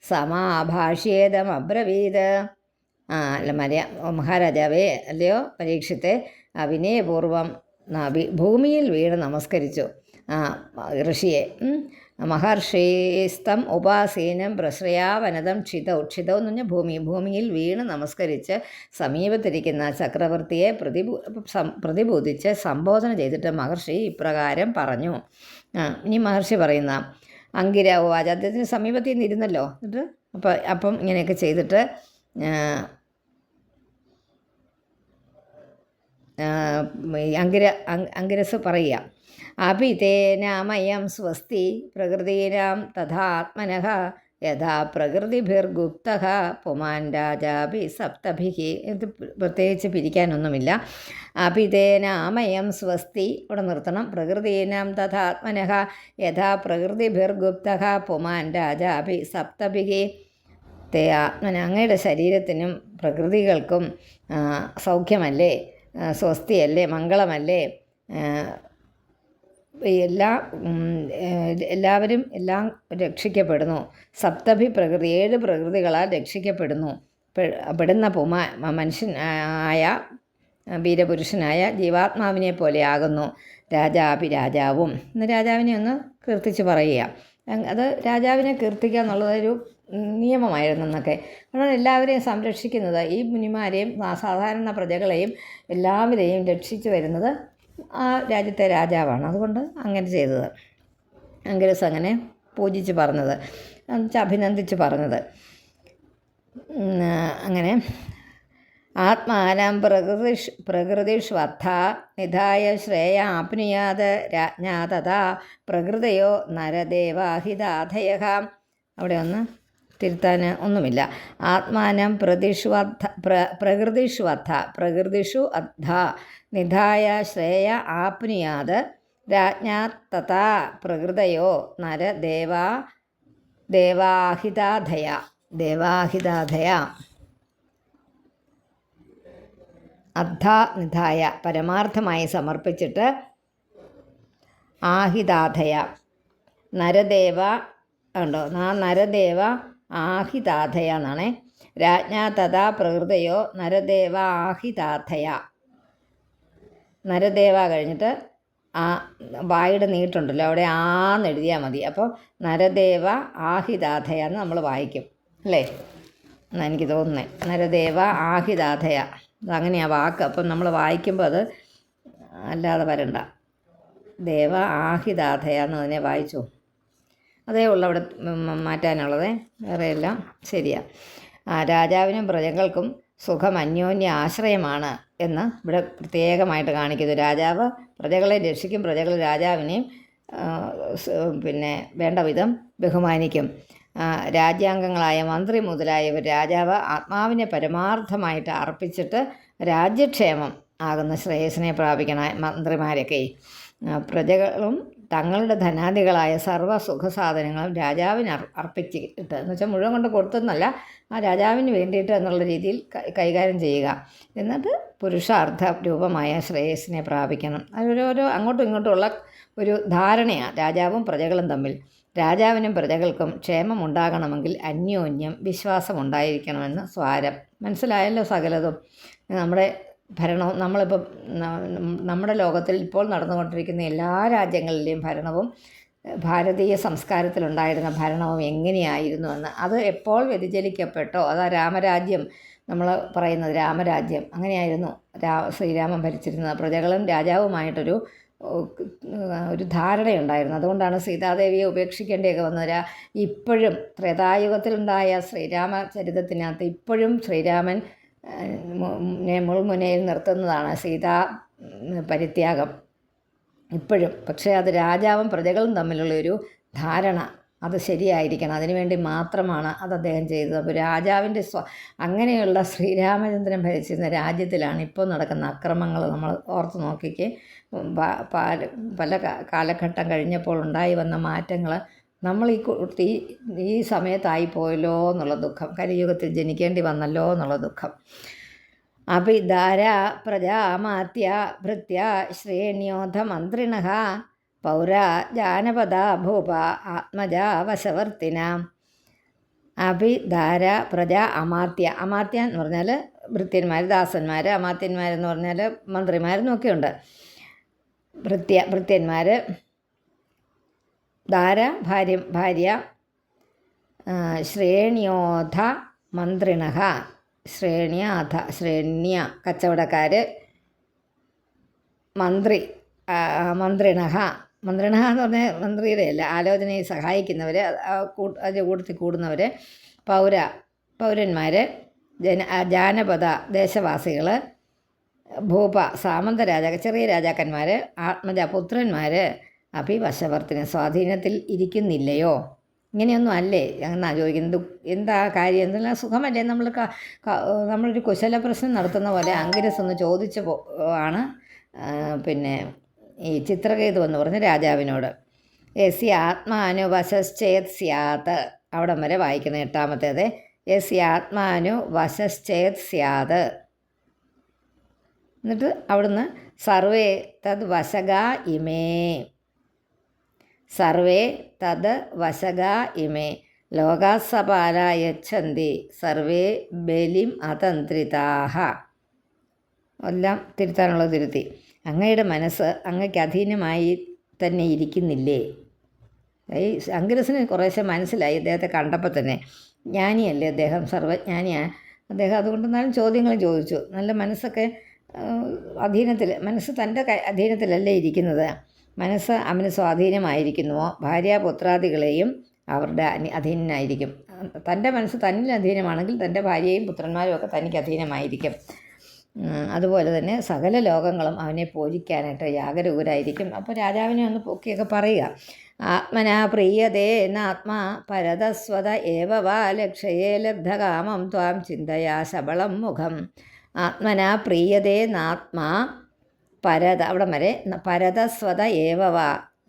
സമാഭാഷ്യേതമബ്രവീത്. അല്ല മഹാരാജാവേ, അല്ലയോ പരീക്ഷത്തെ, വിനയപൂർവം ഭൂമിയിൽ വീണ് നമസ്കരിച്ചു ഋഷിയെ. മഹർഷിസ്തം ഉപാസീനം പ്രശ്രയാവനതം ക്ഷിതൗ എന്ന് പറഞ്ഞാൽ ഭൂമിയിൽ വീണ് നമസ്കരിച്ച് സമീപത്തിരിക്കുന്ന ചക്രവർത്തിയെ പ്രതിബോധിച്ച് സംബോധന ചെയ്തിട്ട് മഹർഷി ഇപ്രകാരം പറഞ്ഞു. ഇനി മഹർഷി പറയുന്ന അങ്കിരാവാച, അദ്ദേഹത്തിന് സമീപത്തിൽ നിന്ന് ഇരുന്നല്ലോ, എന്നിട്ട് അപ്പം ഇങ്ങനെയൊക്കെ ചെയ്തിട്ട് അങ്കിരസ് പറയുക. അഭിതേനാമയം സ്വസ്തി പ്രകൃതീനാം തഥാത്മനഃ യഥാ പ്രകൃതിഭിർഗുപ്തഃ പുമാൻ രാജാഭി സപ്തഭിഃ. ഇത് പ്രത്യേകിച്ച് പിരിക്കാനൊന്നുമില്ല. അഭിതേനാമയം സ്വസ്തി ഇവിടെ നിർത്തണം. പ്രകൃതീനാം തഥാത്മനഃ യഥാ പ്രകൃതിഭിർഗുപ്തഃ പുമാൻ രാജാഭി സപ്തഭിഃ. തേ ആത്മന, അങ്ങയുടെ ശരീരത്തിനും പ്രകൃതികൾക്കും സൗഖ്യമല്ലേ, സ്വസ്തിയല്ലേ, മംഗളമല്ലേ, എല്ലാവരും എല്ലാം രക്ഷിക്കപ്പെടുന്നു. സപ്തഭി പ്രകൃതി, 7 പ്രകൃതികളാൽ രക്ഷിക്കപ്പെടുന്നു. പെടുന്ന മനുഷ്യനായ വീരപുരുഷനായ ജീവാത്മാവിനെ പോലെയാകുന്നു രാജാവും. ഇന്ന് രാജാവിനെ ഒന്ന് കീർത്തിച്ച് പറയുക. അത് രാജാവിനെ കീർത്തിക്കുക എന്നുള്ളതൊരു നിയമമായിരുന്നു എന്നൊക്കെ. കാരണം എല്ലാവരെയും സംരക്ഷിക്കുന്നത്, ഈ മുനിമാരെയും സാധാരണ പ്രജകളെയും എല്ലാവരെയും രക്ഷിച്ചു വരുന്നത് ആ രാജ്യത്തെ രാജാവാണ്. അതുകൊണ്ട് അങ്ങനെ ചെയ്തത്. അങ്കിരസ് അങ്ങനെ പൂജിച്ച് പറഞ്ഞത്, അഭിനന്ദിച്ച് പറഞ്ഞത്. അങ്ങനെ ആത്മാനം പ്രകൃതിഷ്വത്ഥ നിധായ ശ്രേയ ആപ്നുയാത് രാജ്ഞാ തഥാ പ്രകൃതയോ നരദേവാഹിതാധയ. അവിടെ ഒന്ന് തിരുത്താൻ ഒന്നുമില്ല. ആത്മാനം പ്രകൃതിഷു അദ്ധ നിധായ ശ്രേയ ആപ്നുയാത് രാജ്ഞാ തഥാ പ്രകൃതയോ ദേവാഹിതാധയ. അദ്ധ നിധായ പരമാർത്ഥമായി സമർപ്പിച്ചിട്ട്, ആഹിതാധയ നരദേവ ഉണ്ടോ, നരദേവ ആഹിതാധയ എന്നാണ്. രാജ്ഞാ തഥാ പ്രകൃതയോ നരദേവ ആഹിതാധയ. നരദേവ കഴിഞ്ഞിട്ട് ആ വായുടെ നീട്ടുണ്ടല്ലോ, അവിടെ ആന്നെഴുതിയാൽ മതി. അപ്പോൾ നരദേവ ആഹിതാധയ എന്ന് നമ്മൾ വായിക്കും അല്ലേ, എന്നാണ് എനിക്ക് തോന്നുന്നത്. നരദേവ ആഹിതാധയ, അതങ്ങനെയാണ് വാക്ക്. അപ്പം നമ്മൾ വായിക്കുമ്പോൾ അത് അല്ലാതെ വരണ്ട. ദേവ ആഹിതാധയ എന്നതിനെ വായിച്ചു. അതേ ഉള്ളൂ അവിടെ മാറ്റാനുള്ളത്, വേറെയെല്ലാം ശരിയാണ്. രാജാവിനും പ്രജകൾക്കും സുഖം അന്യോന്യ ആശ്രയമാണ് എന്ന് ഇവിടെ പ്രത്യേകമായിട്ട് കാണിക്കുന്നു. രാജാവ് പ്രജകളെ രക്ഷിക്കും, പ്രജകൾ രാജാവിനെയും വേണ്ട വിധം ബഹുമാനിക്കും. രാജ്യാംഗങ്ങളായ മന്ത്രി മുതലായവർ രാജാവ് ആത്മാവിനെ പരമാർത്ഥമായിട്ട് അർപ്പിച്ചിട്ട് രാജ്യക്ഷേമം ആകുന്ന ശ്രേയസ്സിനെ പ്രാപിക്കണ മന്ത്രിമാരൊക്കെ പ്രജകളും തങ്ങളുടെ ധനാദികളായ സർവ്വ സുഖസാധനങ്ങളും രാജാവിന് അർപ്പിച്ചിട്ട്, എന്ന് വെച്ചാൽ മുഴുവൻ കൊണ്ട് കൊടുത്തെന്നല്ല, ആ രാജാവിന് വേണ്ടിയിട്ട് എന്നുള്ള രീതിയിൽ കൈകാര്യം ചെയ്യുക. എന്നിട്ട് പുരുഷാർത്ഥ രൂപമായ ശ്രേയസ്സിനെ പ്രാപിക്കണം. അതൊരോരോ അങ്ങോട്ടും ഇങ്ങോട്ടുമുള്ള ഒരു ധാരണയാണ് രാജാവും പ്രജകളും തമ്മിൽ. രാജാവിനും പ്രജകൾക്കും ക്ഷേമം ഉണ്ടാകണമെങ്കിൽ അന്യോന്യം വിശ്വാസമുണ്ടായിരിക്കണമെന്ന് സ്വാരം. മനസ്സിലായല്ലോ സകലതും. നമ്മുടെ ഭരണവും നമ്മളിപ്പോൾ നമ്മുടെ ലോകത്തിൽ ഇപ്പോൾ നടന്നുകൊണ്ടിരിക്കുന്ന എല്ലാ രാജ്യങ്ങളിലെയും ഭരണവും ഭാരതീയ സംസ്കാരത്തിലുണ്ടായിരുന്ന ഭരണവും എങ്ങനെയായിരുന്നുവെന്ന്, അത് എപ്പോൾ വ്യതിചലിക്കപ്പെട്ടോ, അതാ രാമരാജ്യം നമ്മൾ പറയുന്നത്, രാമരാജ്യം അങ്ങനെയായിരുന്നു ശ്രീരാമൻ ഭരിച്ചിരുന്നത്. പ്രജകളും രാജാവുമായിട്ടൊരു ധാരണയുണ്ടായിരുന്നു. അതുകൊണ്ടാണ് സീതാദേവിയെ ഉപേക്ഷിക്കേണ്ടിയൊക്കെ വന്നത്. ഇപ്പോഴും ത്രേതായുഗത്തിലുണ്ടായ ശ്രീരാമ ചരിതത്തിനകത്ത് ഇപ്പോഴും ശ്രീരാമൻ മുൾമുനയിൽ നിർത്തുന്നതാണ് സീതാ പരിത്യാഗം ഇപ്പോഴും. പക്ഷേ അത് രാജാവും പ്രജകളും തമ്മിലുള്ളൊരു ധാരണ, അത് ശരിയായിരിക്കണം, അതിനുവേണ്ടി മാത്രമാണ് അത് അദ്ദേഹം ചെയ്തത്. അപ്പോൾ രാജാവിൻ്റെ അങ്ങനെയുള്ള ശ്രീരാമചന്ദ്രൻ ഭരിച്ചിരുന്ന രാജ്യത്തിലാണ് ഇപ്പോൾ നടക്കുന്ന അക്രമങ്ങൾ. നമ്മൾ ഓർത്ത് നോക്കിക്കേ. പല കാലഘട്ടം കഴിഞ്ഞപ്പോൾ ഉണ്ടായി വന്ന മാറ്റങ്ങൾ നമ്മൾ ഈ സമയത്തായിപ്പോയല്ലോ എന്നുള്ള ദുഃഖം, കലിയുഗത്തിൽ ജനിക്കേണ്ടി വന്നല്ലോ എന്നുള്ള ദുഃഖം. അഭിധാര പ്രജാമാത്യ ഭൃത്യ ശ്രേണ്യോധ മന്ത്രിണ പൗരാ ജാനപദ ഭൂപ ആത്മജാ വശവർത്തിന. അഭിധാര പ്രജ അമാത്യ. അമാത്യ എന്ന് പറഞ്ഞാൽ ഭൃത്യന്മാർ, ദാസന്മാർ. അമാത്യന്മാരെന്ന് പറഞ്ഞാൽ മന്ത്രിമാരെന്നൊക്കെയുണ്ട്. ഭൃത്യന്മാർ. ധാര ഭാര്യ. ശ്രേണ്യോധ മന്ത്രിണ. ശ്രേണ്യ കച്ചവടക്കാർ. മന്ത്രിണ എന്ന് പറഞ്ഞാൽ മന്ത്രിയുടെ അല്ല, ആലോചനയെ സഹായിക്കുന്നവർ, അതിൻ്റെ കൂട്ടത്തിൽ കൂടുന്നവർ. പൗരന്മാർ. ജാനപദ ദേശവാസികൾ. ഭൂപ സാമന്ത ചെറിയ രാജാക്കന്മാർ. ആത്മജ പുത്രന്മാർ. വശവർത്തിന് സ്വാധീനത്തിൽ ഇരിക്കുന്നില്ലയോ? ഇങ്ങനെയൊന്നും അല്ലേ എന്നാണ് ചോദിക്കുന്നത്. എന്താ കാര്യം? എന്തെല്ലാം സുഖമല്ലേ? നമ്മളൊരു കുശല പ്രശ്നം നടത്തുന്ന പോലെ അങ്കിരസ് ഒന്ന് ചോദിച്ച ആണ് പിന്നെ ഈ ചിത്രകേതു എന്ന് പറഞ്ഞ രാജാവിനോട്. യസ്യ ആത്മാനു വശശ്ചേത് സ്യാത്. അവിടം വരെ വായിക്കുന്നത് 8ാമത്തേത്. യസ്യ ആത്മാനു വശശ്ചേത് സ്യാത്. എന്നിട്ട് അവിടുന്ന് സർവേ തദ് വശഗാ ഇമേ. സർവേ തദ് വശഗാ ഇമേ ലോകാസപാല യച്ഛന്തി സർവേ ബലിം അതന്ത്രിതാഹ. എല്ലാം തിരുത്താനുള്ളത് തിരുത്തി. അങ്ങയുടെ മനസ്സ് അങ്ങയ്ക്ക് അധീനമായി തന്നെ ഇരിക്കുന്നില്ലേ? ഈ അങ്കിരസിന് കുറേശ്ശെ മനസ്സിലായി ഇദ്ദേഹത്തെ കണ്ടപ്പോൾ തന്നെ. ജ്ഞാനിയല്ലേ അദ്ദേഹം, സർവജ്ഞാനിയാണ് അദ്ദേഹം. അതുകൊണ്ടെന്നാലും ചോദ്യങ്ങൾ ചോദിച്ചു. നല്ല മനസ്സൊക്കെ മനസ്സ് തൻ്റെ അധീനത്തിലല്ലേ ഇരിക്കുന്നത്. മനസ്സ് അവന് സ്വാധീനമായിരിക്കുന്നുവോ? ഭാര്യാപുത്രാദികളെയും അവരുടെ അധീനനായിരിക്കും. തൻ്റെ മനസ്സ് തന്നിൽ അധീനമാണെങ്കിൽ തൻ്റെ ഭാര്യയും പുത്രന്മാരും ഒക്കെ തനിക്ക് അധീനമായിരിക്കും. അതുപോലെ തന്നെ സകല ലോകങ്ങളും അവനെ പൂജിക്കാനായിട്ട് ജാഗരൂകരായിരിക്കും. അപ്പോൾ രാജാവിനെ ഒന്ന് പൊക്കിയൊക്കെ പറയുക. ആത്മനാ പ്രീയതേ നാത്മാ പരതസ്വത ഏവ വാ ലക്ഷയേ ലബ്ധകാമം ത്വാം ചിന്തയാ ശബളം മുഖം. ആത്മനാ പ്രീയതേ നാത്മാ അവിടം വരെ. പരതസ്വത ഏവ വാ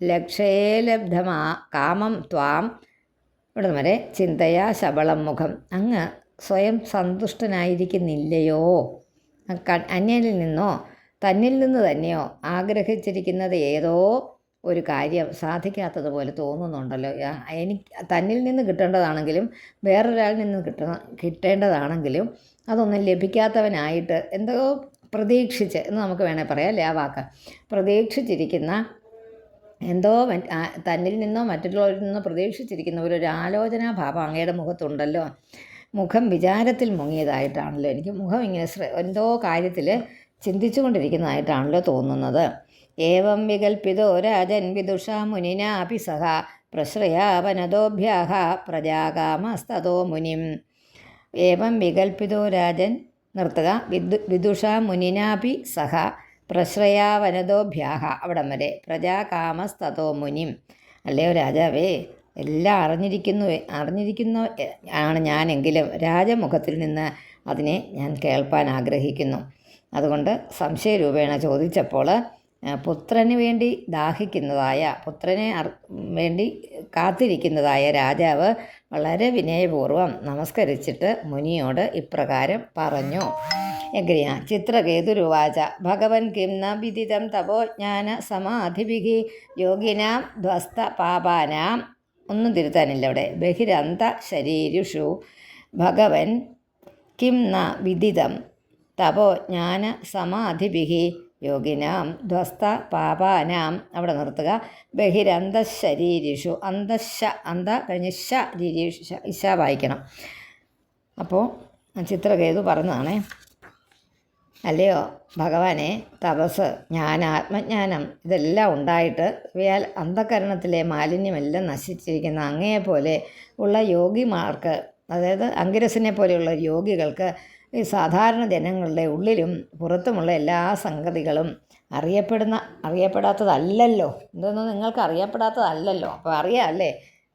ലക്ഷയേ ലബ്ധമാ കാമം ത്വാം. ഇവിടം വരെ. ചിന്തയാ ശബളം മുഖം. അങ്ങ് സ്വയം സന്തുഷ്ടനായിരിക്കുന്നില്ലയോ? അന്യനിൽ നിന്നോ തന്നിൽ നിന്ന് തന്നെയോ ആഗ്രഹിച്ചിരിക്കുന്നത് ഏതോ ഒരു കാര്യം സാധിക്കാത്തതുപോലെ തോന്നുന്നുണ്ടല്ലോ. തന്നിൽ നിന്ന് കിട്ടേണ്ടതാണെങ്കിലും വേറൊരാളിൽ നിന്ന് കിട്ടേണ്ടതാണെങ്കിലും അതൊന്നും ലഭിക്കാത്തവനായിട്ട് എന്തോ പ്രതീക്ഷിച്ച് എന്ന് നമുക്ക് വേണേൽ പറയാം അല്ലേ? ആ വാക്ക് പ്രതീക്ഷിച്ചിരിക്കുന്ന എന്തോ തന്നിൽ നിന്നോ മറ്റുള്ളവരിൽ നിന്നോ പ്രതീക്ഷിച്ചിരിക്കുന്ന ഒരു ആലോചനാഭാവം അങ്ങയുടെ മുഖത്തുണ്ടല്ലോ. മുഖം വിചാരത്തിൽ മുങ്ങിയതായിട്ടാണല്ലോ. എനിക്ക് മുഖം ഇങ്ങനെ എന്തോ കാര്യത്തിൽ ചിന്തിച്ചു കൊണ്ടിരിക്കുന്നതായിട്ടാണല്ലോ തോന്നുന്നത്. ഏവം വികൽപ്പിതോ രാജൻ വിദുഷാ മുനിനാപി സഹ പ്രശ്രയാവനതോഭ്യാഹ പ്രജാകാമസ്തോ മുനിം. ഏവം വികൽപ്പിതോ രാജൻ നിർത്തുക. വിദുഷാ മുനിനാപി സഹ പ്രശ്രയാവനതോഭ്യാഹ. അവിടം വരെ. പ്രജാകാമസ്തോ മുനിം. അല്ലയോ രാജാവേ, എല്ലാം അറിഞ്ഞിരിക്കുന്നു ആണ് ഞാനെങ്കിലും രാജമുഖത്തിൽ നിന്ന് അതിനെ ഞാൻ കേൾപ്പാൻ ആഗ്രഹിക്കുന്നു. അതുകൊണ്ട് സംശയരൂപേണ ചോദിച്ചപ്പോൾ പുത്രന് വേണ്ടി പുത്രനെ വേണ്ടി കാത്തിരിക്കുന്നതായ രാജാവ് വളരെ വിനയപൂർവ്വം നമസ്കരിച്ചിട്ട് മുനിയോട് ഇപ്രകാരം പറഞ്ഞു. എങ്ങനെയാ? ചിത്രകേതുരുവാച ഭഗവൻ കിം ന വിദിതം തപോജ്ഞാന സമാധിഭിഃ യോഗിനാം ധ്വസ്ത പാപാനാം. ഒന്നും തിരുത്താനില്ല ഇവിടെ. ബഹിരന്ത ശരീരുഷു ഭഗവൻ കിം ന വിദിതം തപോജ്ഞാന സമാധിഭിഃ യോഗിനാം ധ്വസ്ത പാപാനാം. അവിടെ നിർത്തുക. ബഹിരന്തശരീരിഷു. അന്ത കഴിഞ്ഞ് ഇശ വായിക്കണം. അപ്പോൾ ചിത്രകേതു പറഞ്ഞതാണേ. അല്ലയോ ഭഗവാനെ, തപസ്, ആത്മജ്ഞാനം ഇതെല്ലാം ഉണ്ടായിട്ട് ഇവയാൽ അന്ധകരണത്തിലെ മാലിന്യമെല്ലാം നശിച്ചിരിക്കുന്ന അങ്ങയെപ്പോലെ ഉള്ള യോഗിമാർക്ക്, അതായത് അങ്കിരസിനെ പോലെയുള്ള യോഗികൾക്ക് ഈ സാധാരണ ജനങ്ങളുടെ ഉള്ളിലും പുറത്തുമുള്ള എല്ലാ സംഗതികളും അറിയപ്പെടാത്തതല്ലല്ലോ. എന്തൊന്നും നിങ്ങൾക്ക് അറിയപ്പെടാത്തതല്ലല്ലോ. അപ്പോൾ അറിയാം അല്ലേ?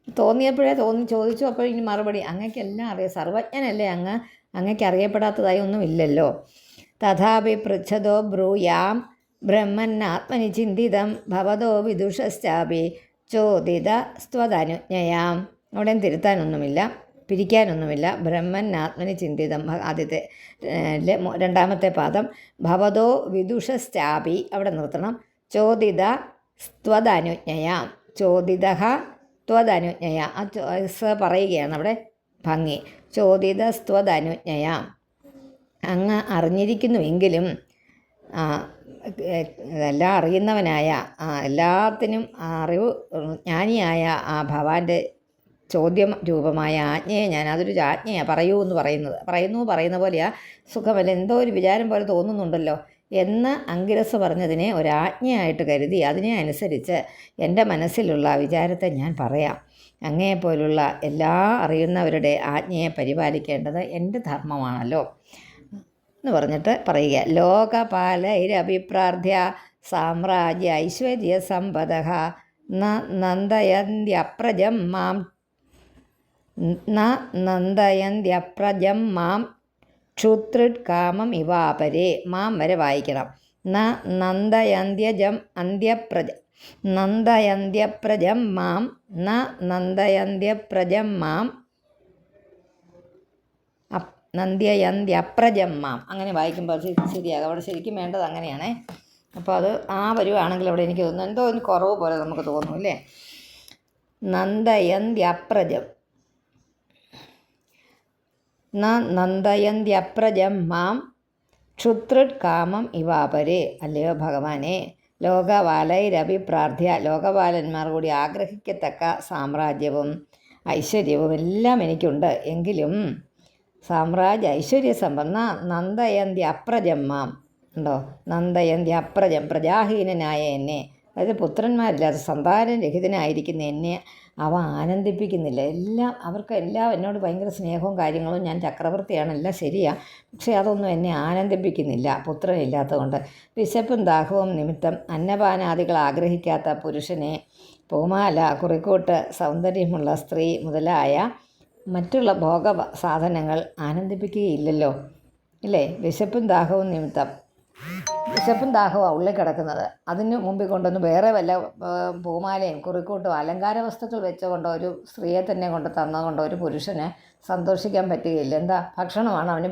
തോന്നിയപ്പോഴേ ചോദിച്ചു. അപ്പോഴിനി മറുപടി അങ്ങക്കെല്ലാം അറിയാം, സർവജ്ഞനല്ലേ അങ്ങ്, അങ്ങക്ക് അറിയപ്പെടാത്തതായി ഒന്നുമില്ലല്ലോ. തഥാപി പൃച്ഛതോ ബ്രൂയാം ബ്രഹ്മന്നാത്മനി ചിന്തിതം ഭവതോ വിദുഷശ്ചാപി ചോദിത സ്വതനുജ്ഞയാം. അവിടെയും തിരുത്താനൊന്നുമില്ല, പിരിക്കാനൊന്നുമില്ല. ബ്രഹ്മന്നാത്മനി ചിന്തിതം ആദ്യത്തെ രണ്ടാമത്തെ പാദം ഭവതോ വിദുഷശ്ചാപി അവിടെ നിർത്തണം. ചോദിത സ്വതനുജ്ഞയാം, ചോദിത ത്വതനുജ്ഞയ, ആ പറയുകയാണ് അവിടെ ഭംഗി. ചോദിത സ്വതനുജ്ഞയാം, അങ്ങ് അറിഞ്ഞിരിക്കുന്നുവെങ്കിലും എല്ലാം അറിയുന്നവനായ എല്ലാത്തിനും അറിവ് ജ്ഞാനിയായ ആ ഭഗവാന്റെ ചോദ്യം രൂപമായ ആജ്ഞയെ അതൊരു ആജ്ഞയാണ് പറയുന്ന പോലെയാ. സുഖമല്ല, എന്തോ ഒരു വിചാരം പോലെ തോന്നുന്നുണ്ടല്ലോ എന്ന് അങ്കിരസ് പറഞ്ഞതിനെ ഒരാജ്ഞയായിട്ട് കരുതി അതിനെ അനുസരിച്ച് എൻ്റെ മനസ്സിലുള്ള വിചാരത്തെ ഞാൻ പറയാം. അങ്ങയെപ്പോലുള്ള എല്ലാ അറിയുന്നവരുടെ ആജ്ഞയെ പരിപാലിക്കേണ്ടത് എൻ്റെ ധർമ്മമാണല്ലോ എന്ന് പറഞ്ഞിട്ട് പറയുക. ലോകപാലൈരഭിപ്രാർത്ഥ്യ സാമ്രാജ്യ ഐശ്വര്യ സമ്പദ നന്ദയന്ത്യപ്രജം മാം ക്ഷുത്രിഡ് കാമം ഇവാപരേ. മാം വരെ വായിക്കണം. നന്ദയന്ത്യപ്രജം മാം അങ്ങനെ വായിക്കുമ്പോൾ ശരിയാകും. അവിടെ ശരിക്കും വേണ്ടത് അങ്ങനെയാണേ. അപ്പോൾ അത് ആ വരുവാണെങ്കിൽ അവിടെ എനിക്ക് തോന്നുന്നു എന്തോ ഒന്ന് കുറവ് പോലെ നമുക്ക് തോന്നും അല്ലേ. നന്ദയന്ത്യപ്രജം മാം ക്ഷുത്രിഡ് കാമം ഇവാപരേ. അല്ലയോ ഭഗവാനെ, ലോകപാലൈരഭിപ്രാർത്ഥ്യ, ലോകപാലന്മാർ കൂടി ആഗ്രഹിക്കത്തക്ക സാമ്രാജ്യവും ഐശ്വര്യവും എല്ലാം എനിക്കുണ്ട്. എങ്കിലും സാമ്രാജ്യ ഐശ്വര്യ സമ്പന്ന നന്ദയന്ത്യപ്രജം മാം ഉണ്ടോ, നന്ദയന്ത്യപ്രജം പ്രജാഹീനനായ എന്നെ, അതായത് പുത്രന്മാരില്ലാതെ സന്താനരഹിതനായിരിക്കുന്ന എന്നെ അവ ആനന്ദിപ്പിക്കുന്നില്ല. അവർക്കെല്ലാം എന്നോട് ഭയങ്കര സ്നേഹവും കാര്യങ്ങളും, ഞാൻ ചക്രവർത്തിയാണ്, എല്ലാം ശരിയാണ്, പക്ഷേ അതൊന്നും എന്നെ ആനന്ദിപ്പിക്കുന്നില്ല പുത്രനില്ലാത്തതുകൊണ്ട്. വിശപ്പും ദാഹവും നിമിത്തം അന്നപാനാദികൾ ആഗ്രഹിക്കാത്ത പുരുഷനെ പൂമാല, കുറിക്കൂട്ട്, സൗന്ദര്യമുള്ള സ്ത്രീ മുതലായ മറ്റുള്ള ഭോഗ സാധനങ്ങൾ ആനന്ദിപ്പിക്കുകയില്ലല്ലോ ഇല്ലേ. വിശപ്പും ദാഹവും നിമിത്തം, വിശപ്പും ദാഹവും ഉള്ളിൽ കിടക്കുന്നത്, അതിന് മുമ്പിൽ കൊണ്ടൊന്ന് വേറെ വല്ല പൂമാലയും കുറിക്കൂട്ടും അലങ്കാര വസ്തുക്കൾ വെച്ചുകൊണ്ടോ ഒരു സ്ത്രീയെ തന്നെ കൊണ്ട് തന്നതുകൊണ്ടോ ഒരു പുരുഷന് സന്തോഷിക്കാൻ പറ്റുകയില്ല. എന്താ, ഭക്ഷണമാണ് അവന്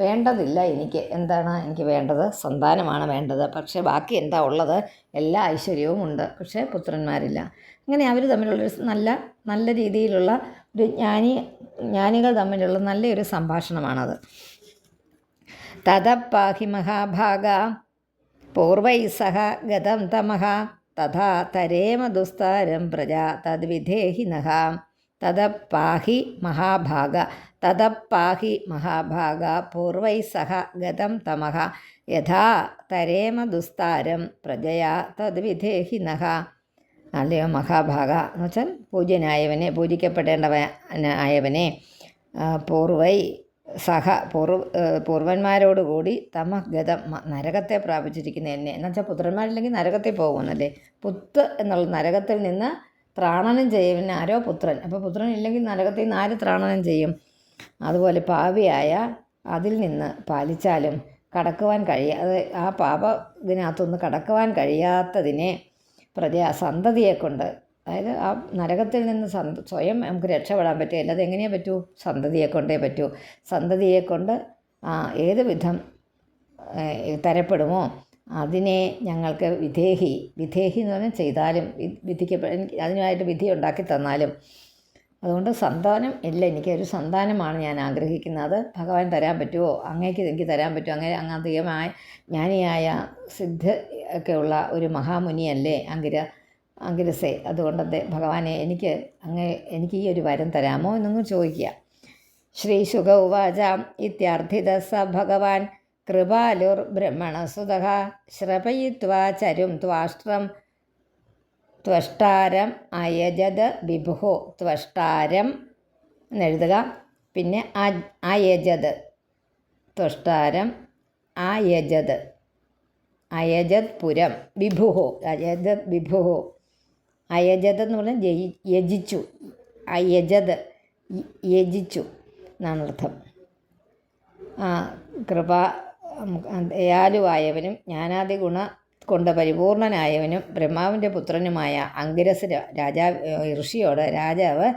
വേണ്ടതില്ല. എന്താണ് എനിക്ക് വേണ്ടത്? സന്താനമാണ് വേണ്ടത്. പക്ഷേ ബാക്കി എന്താ ഉള്ളത്? എല്ലാ ഐശ്വര്യവും ഉണ്ട്, പക്ഷേ പുത്രന്മാരില്ല. അങ്ങനെ അവർ തമ്മിലുള്ളൊരു നല്ല രീതിയിലുള്ള ഒരു ജ്ഞാനികൾ തമ്മിലുള്ള നല്ലൊരു സംഭാഷണമാണത്. തതപ്പാഹി മഹാഭാഗ പൂർവൈ സഹ ഗതം തമഹ തഥാ തരേമ ദുസ്താരം പ്രജാ തദ്വിധേഹി നഹ. തതപ്പാഹി മഹാഭാഗ പൂർവൈ സഹ ഗതം തമഹ യഥാ തരേമ ദുസ്താരം പ്രജയാ തദ്വിധേഹി നഹ. അല്ലയോ മഹാഭാഗ എന്ന് വെച്ചാൽ പൂജ്യനായവനെ, പൂജിക്കപ്പെടേണ്ടവനായവനെ, പൂർവൈ സഹ പൂർവന്മാരോടുകൂടി തമഗതം നരകത്തെ പ്രാപിച്ചിരിക്കുന്ന എന്നെ, എന്നുവെച്ചാൽ പുത്രന്മാരില്ലെങ്കിൽ നരകത്തിൽ പോകുമെന്നല്ലേ. പുത്ത് എന്നുള്ള നരകത്തിൽ നിന്ന് ത്രാണനം ചെയ്യുന്ന ആരോ പുത്രൻ. അപ്പോൾ പുത്രൻ ഇല്ലെങ്കിൽ നരകത്തിൽ നിന്ന് ആര് ത്രാണനം ചെയ്യും? അതുപോലെ പാപിയായ അതിൽ നിന്ന് പാലിച്ചാലും കടക്കുവാൻ കഴിയാതെ, ആ പാപ ഇതിനകത്തൊന്ന് കടക്കുവാൻ കഴിയാത്തതിനെ സന്തതിയെ കൊണ്ട്, അതായത് ആ നരകത്തിൽ നിന്ന് സ്വയം നമുക്ക് രക്ഷപ്പെടാൻ പറ്റുകയില്ല. അതെങ്ങനെയേ പറ്റൂ? സന്തതിയെ കൊണ്ടേ പറ്റൂ. സന്തതിയെ കൊണ്ട് ഏത് വിധം തരപ്പെടുമോ അതിനെ ഞങ്ങൾക്ക് വിധേഹി എന്ന് പറഞ്ഞാൽ ചെയ്താലും അതിനായിട്ട് വിധി ഉണ്ടാക്കി തന്നാലും. അതുകൊണ്ട് സന്താനം ഇല്ല, എനിക്കൊരു സന്താനമാണ് ഞാൻ ആഗ്രഹിക്കുന്നത്. ഭഗവാൻ തരാൻ പറ്റുമോ? അങ്ങേക്ക് എനിക്ക് തരാൻ പറ്റുമോ? അങ്ങ് ജ്ഞാനിയായ സിദ്ധ ഒക്കെയുള്ള ഒരു മഹാമുനിയല്ലേ അങ്കിരസേ. അതുകൊണ്ട് ഭഗവാനെ എനിക്ക് ഈ ഒരു വരം തരാമോ എന്നൊന്ന് ചോദിക്കുക. ശ്രീ ശുക ഉവാച ഇത്യർത്ഥിത സ ഭഗവാൻ കൃപാലുർ ബ്രഹ്മണസുതഃ ശ്രപയിത്വാ ചരും ത്വാഷ്ട്രം ത്വഷ്ടാരം അയജത് വിഭുഃ. ത്വഷ്ടാരം എന്നെഴുതുക. പിന്നെ അയജത്, ത്വഷ്ടാരം അയജത് പുരം, വിഭുഃ അയജത് വിഭുഃ അയജത് എന്ന് പറഞ്ഞാൽ യജിച്ചു. അയജത് യജിച്ചു എന്നാണ് അർത്ഥം. ദയാലുവായവനും ജ്ഞാനാദി ഗുണ കൊണ്ട് പരിപൂർണനായവനും ബ്രഹ്മാവിൻ്റെ പുത്രനുമായ അംഗിരസ് ഋഷിയോട് രാജാവ്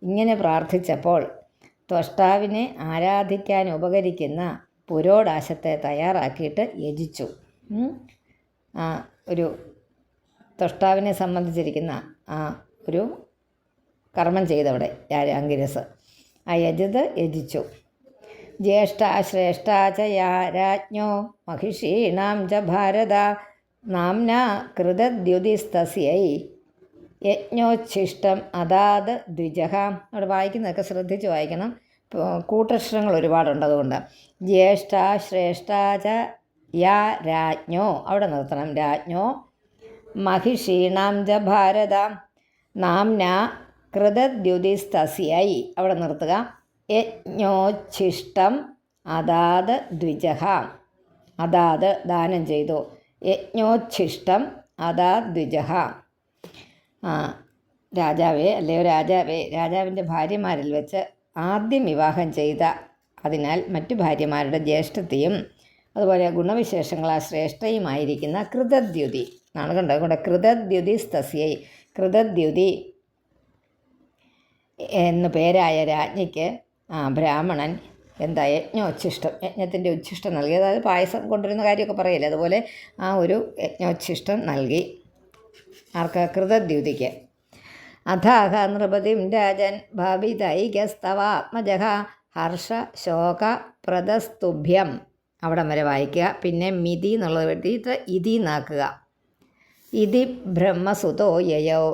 ഇങ്ങനെ പ്രാർത്ഥിച്ചപ്പോൾ ത്വഷ്ടാവിനെ ആരാധിക്കാൻ ഉപകരിക്കുന്ന പുരോടാശത്തെ തയ്യാറാക്കിയിട്ട് യജിച്ചു. ഒരു ത്വഷ്ടാവിനെ സംബന്ധിച്ചിരിക്കുന്ന ഒരു കർമ്മം ചെയ്തവിടെ അംഗിരസ്. യജത് യജിച്ചു. ജ്യേഷ്ഠ ശ്രേഷ്ഠ ച രാജ്ഞോ മഹിഷീണാം ച ഭാരത നാംന കൃതദ്യുതിസ്തസ്യൈ യജ്ഞോച്ഛിഷ്ടം അതാത് ദ്വിജഃ. അവിടെ വായിക്കുന്നതൊക്കെ ശ്രദ്ധിച്ച് വായിക്കണം. കൂട്ടക്ഷരങ്ങൾ ഒരുപാടുണ്ട്. അതുകൊണ്ട് ജ്യേഷ്ഠ ശ്രേഷ്ഠ ച രാജ്ഞോ അവിടെ നിർത്തണം. രാജ്ഞോ മഹിഷീണാം ച ഭാരത നാംന കൃതദ്യുതിസ്തസ്യൈ അവിടെ നിർത്തുക. യജ്ഞോച്ഛിഷ്ടം അതാത് ദ്വിജഃ. അതാത് ദാനം ചെയ്തു. യജ്ഞോച്ഛിഷ്ടം അതാത് ദ്വിജഃ. രാജാവേ, അല്ലയോ രാജാവേ, രാജാവിൻ്റെ ഭാര്യമാരിൽ വെച്ച് ആദ്യം വിവാഹം ചെയ്ത അതിനാൽ മറ്റു ഭാര്യമാരുടെ ജ്യേഷ്ഠത്തെയും അതുപോലെ ഗുണവിശേഷങ്ങളാൽ ശ്രേഷ്ഠയുമായിരിക്കുന്ന കൃതദ്യുതി എന്നാണ് കണ്ടത്. അതുകൊണ്ട് കൃതദ്യുതി സ്തസ്യൈ, കൃതദ്യുതി എന്നു പേരായ രാജ്ഞിക്ക് ബ്രാഹ്മണൻ യജ്ഞോച്ഛിഷ്ടം, യജ്ഞത്തിൻ്റെ ഉച്ഛിഷ്ടം നൽകി. അതായത് പായസം കൊണ്ടുവരുന്ന കാര്യമൊക്കെ പറയില്ലേ, അതുപോലെ ഒരു യജ്ഞോച്ഛിഷ്ടം നൽകി. ആർക്ക്? കൃതദ്യുതിക്ക്. അഥാഹ നൃപതിം രാജൻ ഭാവിതൈകസ്തവാത്മജഃ ഹർഷ ശോക പ്രദസ്തുഭ്യം. അവിടം വരെ വായിക്കുക. പിന്നെ മിതി എന്നുള്ളത് വെട്ടിയിട്ട് ഇതി നാക്കുക. ഇതി ബ്രഹ്മസുതോ യയോ.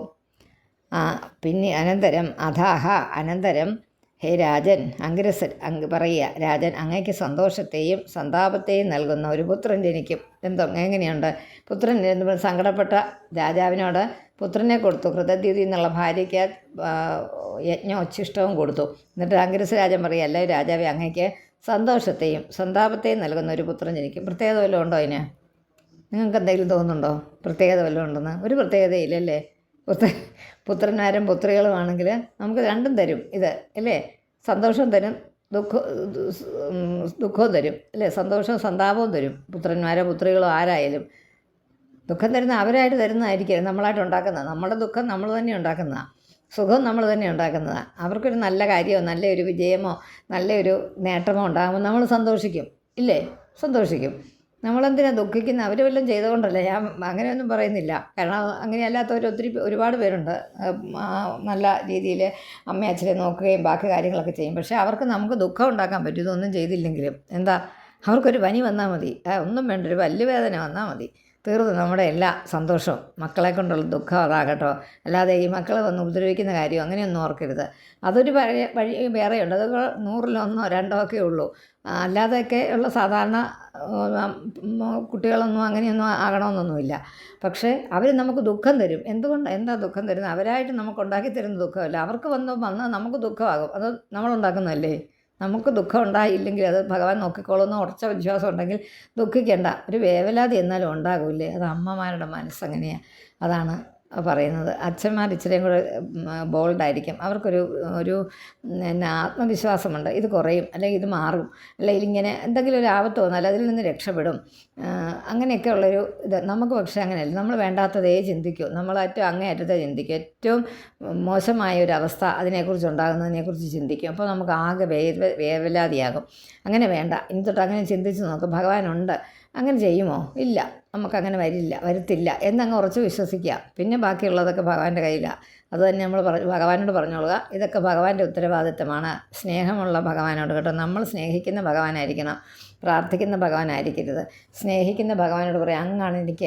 പിന്നെ അനന്തരം അഥാഹ അനന്തരം ഹേ രാജൻ, അംഗിരസൻ പറയുക, രാജൻ അങ്ങയ്ക്ക് സന്തോഷത്തെയും സന്താപത്തെയും നൽകുന്ന ഒരു പുത്രൻ ജനിക്കും. എങ്ങനെയുണ്ട്? പുത്രൻ സങ്കടപ്പെട്ട രാജാവിനോട് പുത്രനെ കൊടുത്തു. കൃതദ്യുതി എന്നുള്ള ഭാര്യയ്ക്ക് യജ്ഞോച്ഛിഷ്ടവും കൊടുത്തു. എന്നിട്ട് അംഗിരസ രാജൻ പറയുക, അല്ല രാജാവെ, അങ്ങയ്ക്ക് സന്തോഷത്തെയും സന്താപത്തെയും നൽകുന്ന ഒരു പുത്രൻ ജനിക്കും. പ്രത്യേകത വല്ലതും ഉണ്ടോ അതിന്? നിങ്ങൾക്ക് എന്തെങ്കിലും തോന്നുന്നുണ്ടോ പ്രത്യേകത വല്ലതും ഉണ്ടെന്ന്? ഒരു പ്രത്യേകതയില്ലല്ലേ. പുത്രന്മാരും പുത്രികളുമാണെങ്കിൽ നമുക്ക് രണ്ടും തരും. ഇത് അല്ലേ, സന്തോഷം തരും, ദുഃഖവും തരും അല്ലേ, സന്തോഷവും സന്താപവും തരും. പുത്രന്മാരോ പുത്രികളോ ആരായാലും ദുഃഖം തരുന്ന അവരായിട്ട് തരുന്നതായിരിക്കും, നമ്മളായിട്ട് ഉണ്ടാക്കുന്നത്. നമ്മുടെ ദുഃഖം നമ്മൾ തന്നെ ഉണ്ടാക്കുന്നതാണ്, സുഖം നമ്മൾ തന്നെ ഉണ്ടാക്കുന്നതാണ്. അവർക്കൊരു നല്ല കാര്യമോ നല്ലൊരു വിജയമോ നല്ലൊരു നേട്ടമോ ഉണ്ടാകുമ്പോൾ നമ്മൾ സന്തോഷിക്കും ഇല്ലേ, സന്തോഷിക്കും. നമ്മളെന്തിനാണ് ദുഃഖിക്കുന്നത്? അവർ വല്ലതും ചെയ്തുകൊണ്ടല്ലേ. ഞാൻ അങ്ങനെയൊന്നും പറയുന്നില്ല, കാരണം അങ്ങനെയല്ലാത്തവർ ഒരുപാട് പേരുണ്ട്. നല്ല രീതിയിൽ അമ്മ അച്ഛനെ നോക്കുകയും ബാക്കി കാര്യങ്ങളൊക്കെ ചെയ്യും. പക്ഷേ അവർക്ക് നമുക്ക് ദുഃഖം ഉണ്ടാക്കാൻ പറ്റും ഇതൊന്നും ചെയ്തില്ലെങ്കിലും. എന്താ, അവർക്കൊരു പനി വന്നാൽ മതി, ഒന്നും വേണ്ട, ഒരു പല്ലുവേദന വന്നാൽ മതി, തീർന്നു നമ്മുടെ എല്ലാ സന്തോഷവും. മക്കളെ കൊണ്ടുള്ള ദുഃഖം അതാകട്ടോ, അല്ലാതെ ഈ മക്കളെ വന്ന് ഉപദ്രവിക്കുന്ന കാര്യം അങ്ങനെയൊന്നും ഓർക്കരുത്. അതൊരു വഴി വേറെയുണ്ട്, അതൊക്കെ 100-1 or 2 ഒക്കെ ഉള്ളൂ. അല്ലാതെയൊക്കെ ഉള്ള സാധാരണ കുട്ടികളൊന്നും അങ്ങനെയൊന്നും ആകണമെന്നൊന്നുമില്ല. പക്ഷേ അവർ നമുക്ക് ദുഃഖം തരും. എന്താ ദുഃഖം തരുന്നത്? അവരായിട്ട് നമുക്ക് ഉണ്ടാക്കി തരുന്ന ദുഃഖമല്ല, അവർക്ക് വന്നാൽ നമുക്ക് ദുഃഖമാകും. അത് നമ്മളുണ്ടാക്കുന്നതല്ലേ. നമുക്ക് ദുഃഖം ഉണ്ടായില്ലെങ്കിൽ അത് ഭഗവാൻ നോക്കിക്കോളുന്ന ഉറച്ച വിശ്വാസം ഉണ്ടെങ്കിൽ ദുഃഖിക്കേണ്ട. ഒരു വേവലാതി എന്നാലും ഉണ്ടാകില്ലേ. അത് അമ്മമാരുടെ മനസ്സങ്ങനെയാണ്. അതാണ് പറയുന്നത്. അച്ഛന്മാർ ഇച്ചിരിയും കൂടെ ബോൾഡായിരിക്കും. അവർക്കൊരു ആത്മവിശ്വാസമുണ്ട്. ഇത് കുറയും, അല്ലെങ്കിൽ ഇത് മാറും, അല്ലെങ്കിൽ ഇങ്ങനെ എന്തെങ്കിലും ഒരു ആപത്ത് വന്നാൽ അതിൽ നിന്ന് രക്ഷപ്പെടും. അങ്ങനെയൊക്കെ ഉള്ളൊരു ഇത് നമുക്ക് പക്ഷേ അങ്ങനെയല്ല. നമ്മൾ വേണ്ടാത്തതേ ചിന്തിക്കൂ, അങ്ങേയറ്റത്തെ ചിന്തിക്കും. ഏറ്റവും മോശമായ ഒരു അവസ്ഥ അതിനെക്കുറിച്ച് ഉണ്ടാകുന്നതിനെക്കുറിച്ച് ചിന്തിക്കും. അപ്പോൾ നമുക്ക് ആകെ വേവലാതിയാകും. അങ്ങനെ വേണ്ട, ഇനി തൊട്ട് അങ്ങനെ ചിന്തിച്ച് നോക്കും. ഭഗവാനുണ്ട്. അങ്ങനെ ചെയ്യുമോ? ഇല്ല, നമുക്കങ്ങനെ വരത്തില്ല എന്നങ്ങ് ഉറച്ച് വിശ്വസിക്കുക. പിന്നെ ബാക്കിയുള്ളതൊക്കെ ഭഗവാന്റെ കയ്യിലാണ്. അതുതന്നെ നമ്മൾ ഭഗവാനോട് പറഞ്ഞോളുക. ഇതൊക്കെ ഭഗവാന്റെ ഉത്തരവാദിത്തമാണ്. സ്നേഹമുള്ള ഭഗവാനോട് കേട്ടോ. നമ്മൾ സ്നേഹിക്കുന്ന ഭഗവാനായിരിക്കണം, പ്രാർത്ഥിക്കുന്ന ഭഗവാനായിരിക്കരുത്. സ്നേഹിക്കുന്ന ഭഗവാനോട് പറയാം, അങ്ങാണ് എനിക്ക്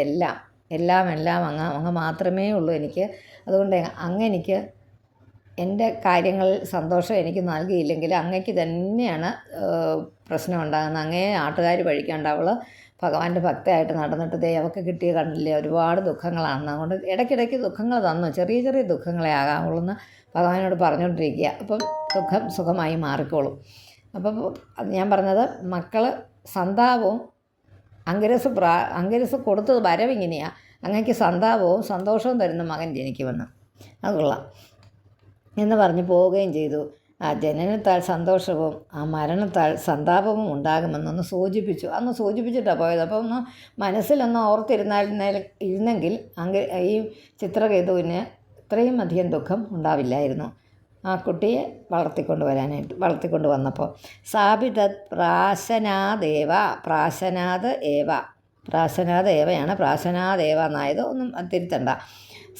എല്ലാം അങ്ങ് മാത്രമേ ഉള്ളൂ എനിക്ക്. അതുകൊണ്ട് അങ്ങെനിക്ക് എൻ്റെ കാര്യങ്ങളിൽ സന്തോഷം എനിക്ക് നൽകിയില്ലെങ്കിൽ അങ്ങയ്ക്ക് തന്നെയാണ് പ്രശ്നം ഉണ്ടാകുന്നത്. അങ്ങേ നാട്ടുകാർ പഴിക്കേണ്ട. അവൾ ഭഗവാന്റെ ഭക്തയായിട്ട് നടന്നിട്ട് അവൾക്ക് കിട്ടിയ കണ്ടില്ലേ ഒരുപാട് ദുഃഖങ്ങളാണ്. അതുകൊണ്ട് ഇടയ്ക്കിടയ്ക്ക് ദുഃഖങ്ങൾ തന്നു, ചെറിയ ചെറിയ ദുഃഖങ്ങളെ ആകാവുള്ളൂ എന്ന് ഭഗവാനോട് പറഞ്ഞുകൊണ്ടിരിക്കുക. അപ്പം ദുഃഖം സുഖമായി മാറിക്കോളും. അപ്പം ഞാൻ പറഞ്ഞത്, മക്കൾ സന്താപവും അംഗിരസ് കൊടുത്തത് വരവിങ്ങനെയാണ്. അങ്ങയ്ക്ക് സന്താപവും സന്തോഷവും തരുന്ന മകൻ ജനിക്കുമെന്ന്. അത് കൊള്ളാം എന്ന് പറഞ്ഞ് പോവുകയും ചെയ്തു. ആ ജനനത്താൽ സന്തോഷവും ആ മരണത്താൽ സന്താപവും ഉണ്ടാകുമെന്നൊന്ന് സൂചിപ്പിച്ചു. അന്ന് സൂചിപ്പിച്ചിട്ടാണ് പോയത്. അപ്പോൾ ഒന്ന് മനസ്സിലൊന്ന് ഇരുന്നെങ്കിൽ ഈ ചിത്രകേതുവിന് ഇത്രയും അധികം ദുഃഖം ഉണ്ടാവില്ലായിരുന്നു. ആ കുട്ടിയെ വളർത്തിക്കൊണ്ട് വന്നപ്പോൾ സാപിതത് പ്രാശനാത് ഏവയാണ് പ്രാശനാദേവ എന്നായത് ഒന്നും തിരുത്തണ്ട.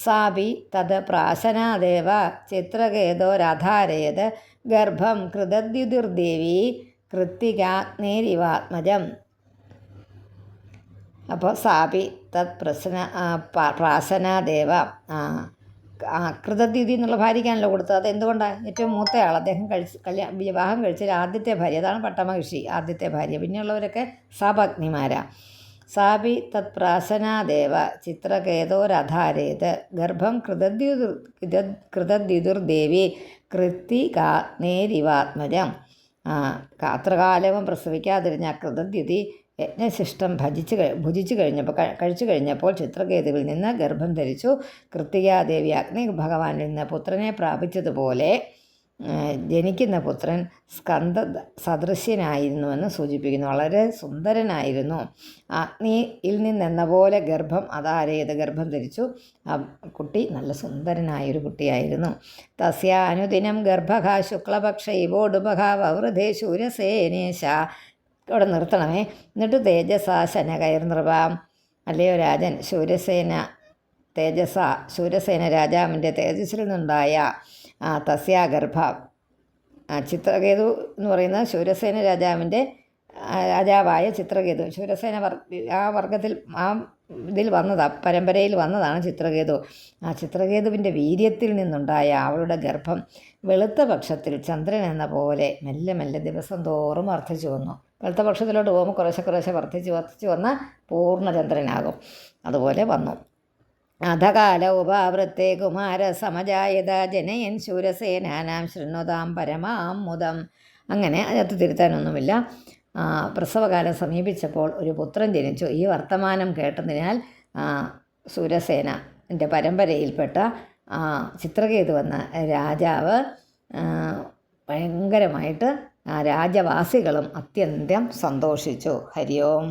സാപി തത് പ്രാശനാദേവ ചിത്രകേതോരധാരയത് ഗർഭം കൃതദ്യുതിർദേവി കൃത്തികാഗ്നേരിവാത്മജം. അപ്പോൾ സാപി തത് പ്രാശനാദേവ കൃതദ്യുതി എന്നുള്ള ഭാര്യയ്ക്കാണല്ലോ കൊടുത്തത്. അതെന്തുകൊണ്ടാണ്? ഏറ്റവും മൂത്തയാൾ അദ്ദേഹം വിവാഹം കഴിച്ചതിൽ ആദ്യത്തെ ഭാര്യ, അതാണ് പട്ടമഹിഷി, ആദ്യത്തെ ഭാര്യ. പിന്നെയുള്ളവരൊക്കെ സപത്നിമാരാ. സാപി തത് പ്രാശനാദേവ ചിത്രകേതോരധാരേത് ഗർഭം കൃതദ്യുതിർദേവി കൃത്തികാഗ്നേരിവാത്മജം. അത്രകാലവും പ്രസവിക്കാതിരുന്ന കൃതദ്യുതി യജ്ഞശിഷ്ടം കഴിച്ചു കഴിഞ്ഞപ്പോൾ ചിത്രകേതുവിൽ നിന്ന് ഗർഭം ധരിച്ചു. കൃത്തികാദേവി അഗ്നി ഭഗവാനിൽ നിന്ന് പുത്രനെ പ്രാപിച്ചതുപോലെ ജനിക്കുന്ന പുത്രൻ സ്കന്ദ സദൃശ്യനായിരുന്നുവെന്ന് സൂചിപ്പിക്കുന്നു. വളരെ സുന്ദരനായിരുന്നു. അഗ്നിയിൽ നിന്നെന്ന പോലെ ഗർഭം ധരിച്ചു. ആ കുട്ടി നല്ല സുന്ദരനായൊരു കുട്ടിയായിരുന്നു. തസ്യ അനുദിനം ഗർഭഃ ശുക്ലപക്ഷൈവോടുപഃ വവൃധേ ശൂരസേനേശ. ഇവിടെ നിർത്തണമേ. എന്നിട്ട് തേജസാ ശനകൈർനൃപാം. അല്ലയോ രാജൻ, ശൂരസേന രാജാവിൻ്റെ തേജസ്സിൽ നിന്നുണ്ടായ തസ്യാഗർഭ, ചിത്രകേതു എന്ന് പറയുന്ന ശൂരസേന രാജാവായ ചിത്രകേതു. ശൂരസേന വർഗത്തിൽ ഇതിൽ വന്നതാണ്, പരമ്പരയിൽ വന്നതാണ് ചിത്രകേതു. ആ ചിത്രകേതുവിൻ്റെ വീര്യത്തിൽ നിന്നുണ്ടായ അവളുടെ ഗർഭം വെളുത്ത പക്ഷത്തിൽ ചന്ദ്രൻ എന്ന പോലെ മെല്ലെ മെല്ലെ ദിവസം തോറും വർദ്ധിച്ചു വന്നു. വെളുത്ത പക്ഷത്തിലോട്ട് പോകുമ്പോൾ കുറേശ്ശെ വർദ്ധിച്ചു വന്ന പൂർണ്ണചന്ദ്രനാകും. അതുപോലെ വന്നു. അധകാല ഉപാവൃത്തെ കുമാര സമജായത ജനയൻ ശൂരസേനാനാം ശൃണ്വതാം പരമാം മുദം. അങ്ങനെ അതിനകത്ത് തിരുത്താനൊന്നുമില്ല. പ്രസവകാലം സമീപിച്ചപ്പോൾ ഒരു പുത്രൻ ജനിച്ചു. ഈ വർത്തമാനം കേട്ടതിനാൽ ശൂരസേനൻ്റെ പരമ്പരയിൽപ്പെട്ട ചിത്രകേതു എന്ന രാജാവ് ഭയങ്കരമായിട്ട് രാജവാസികളും അത്യന്തം സന്തോഷിച്ചു. ഹരി ഓം.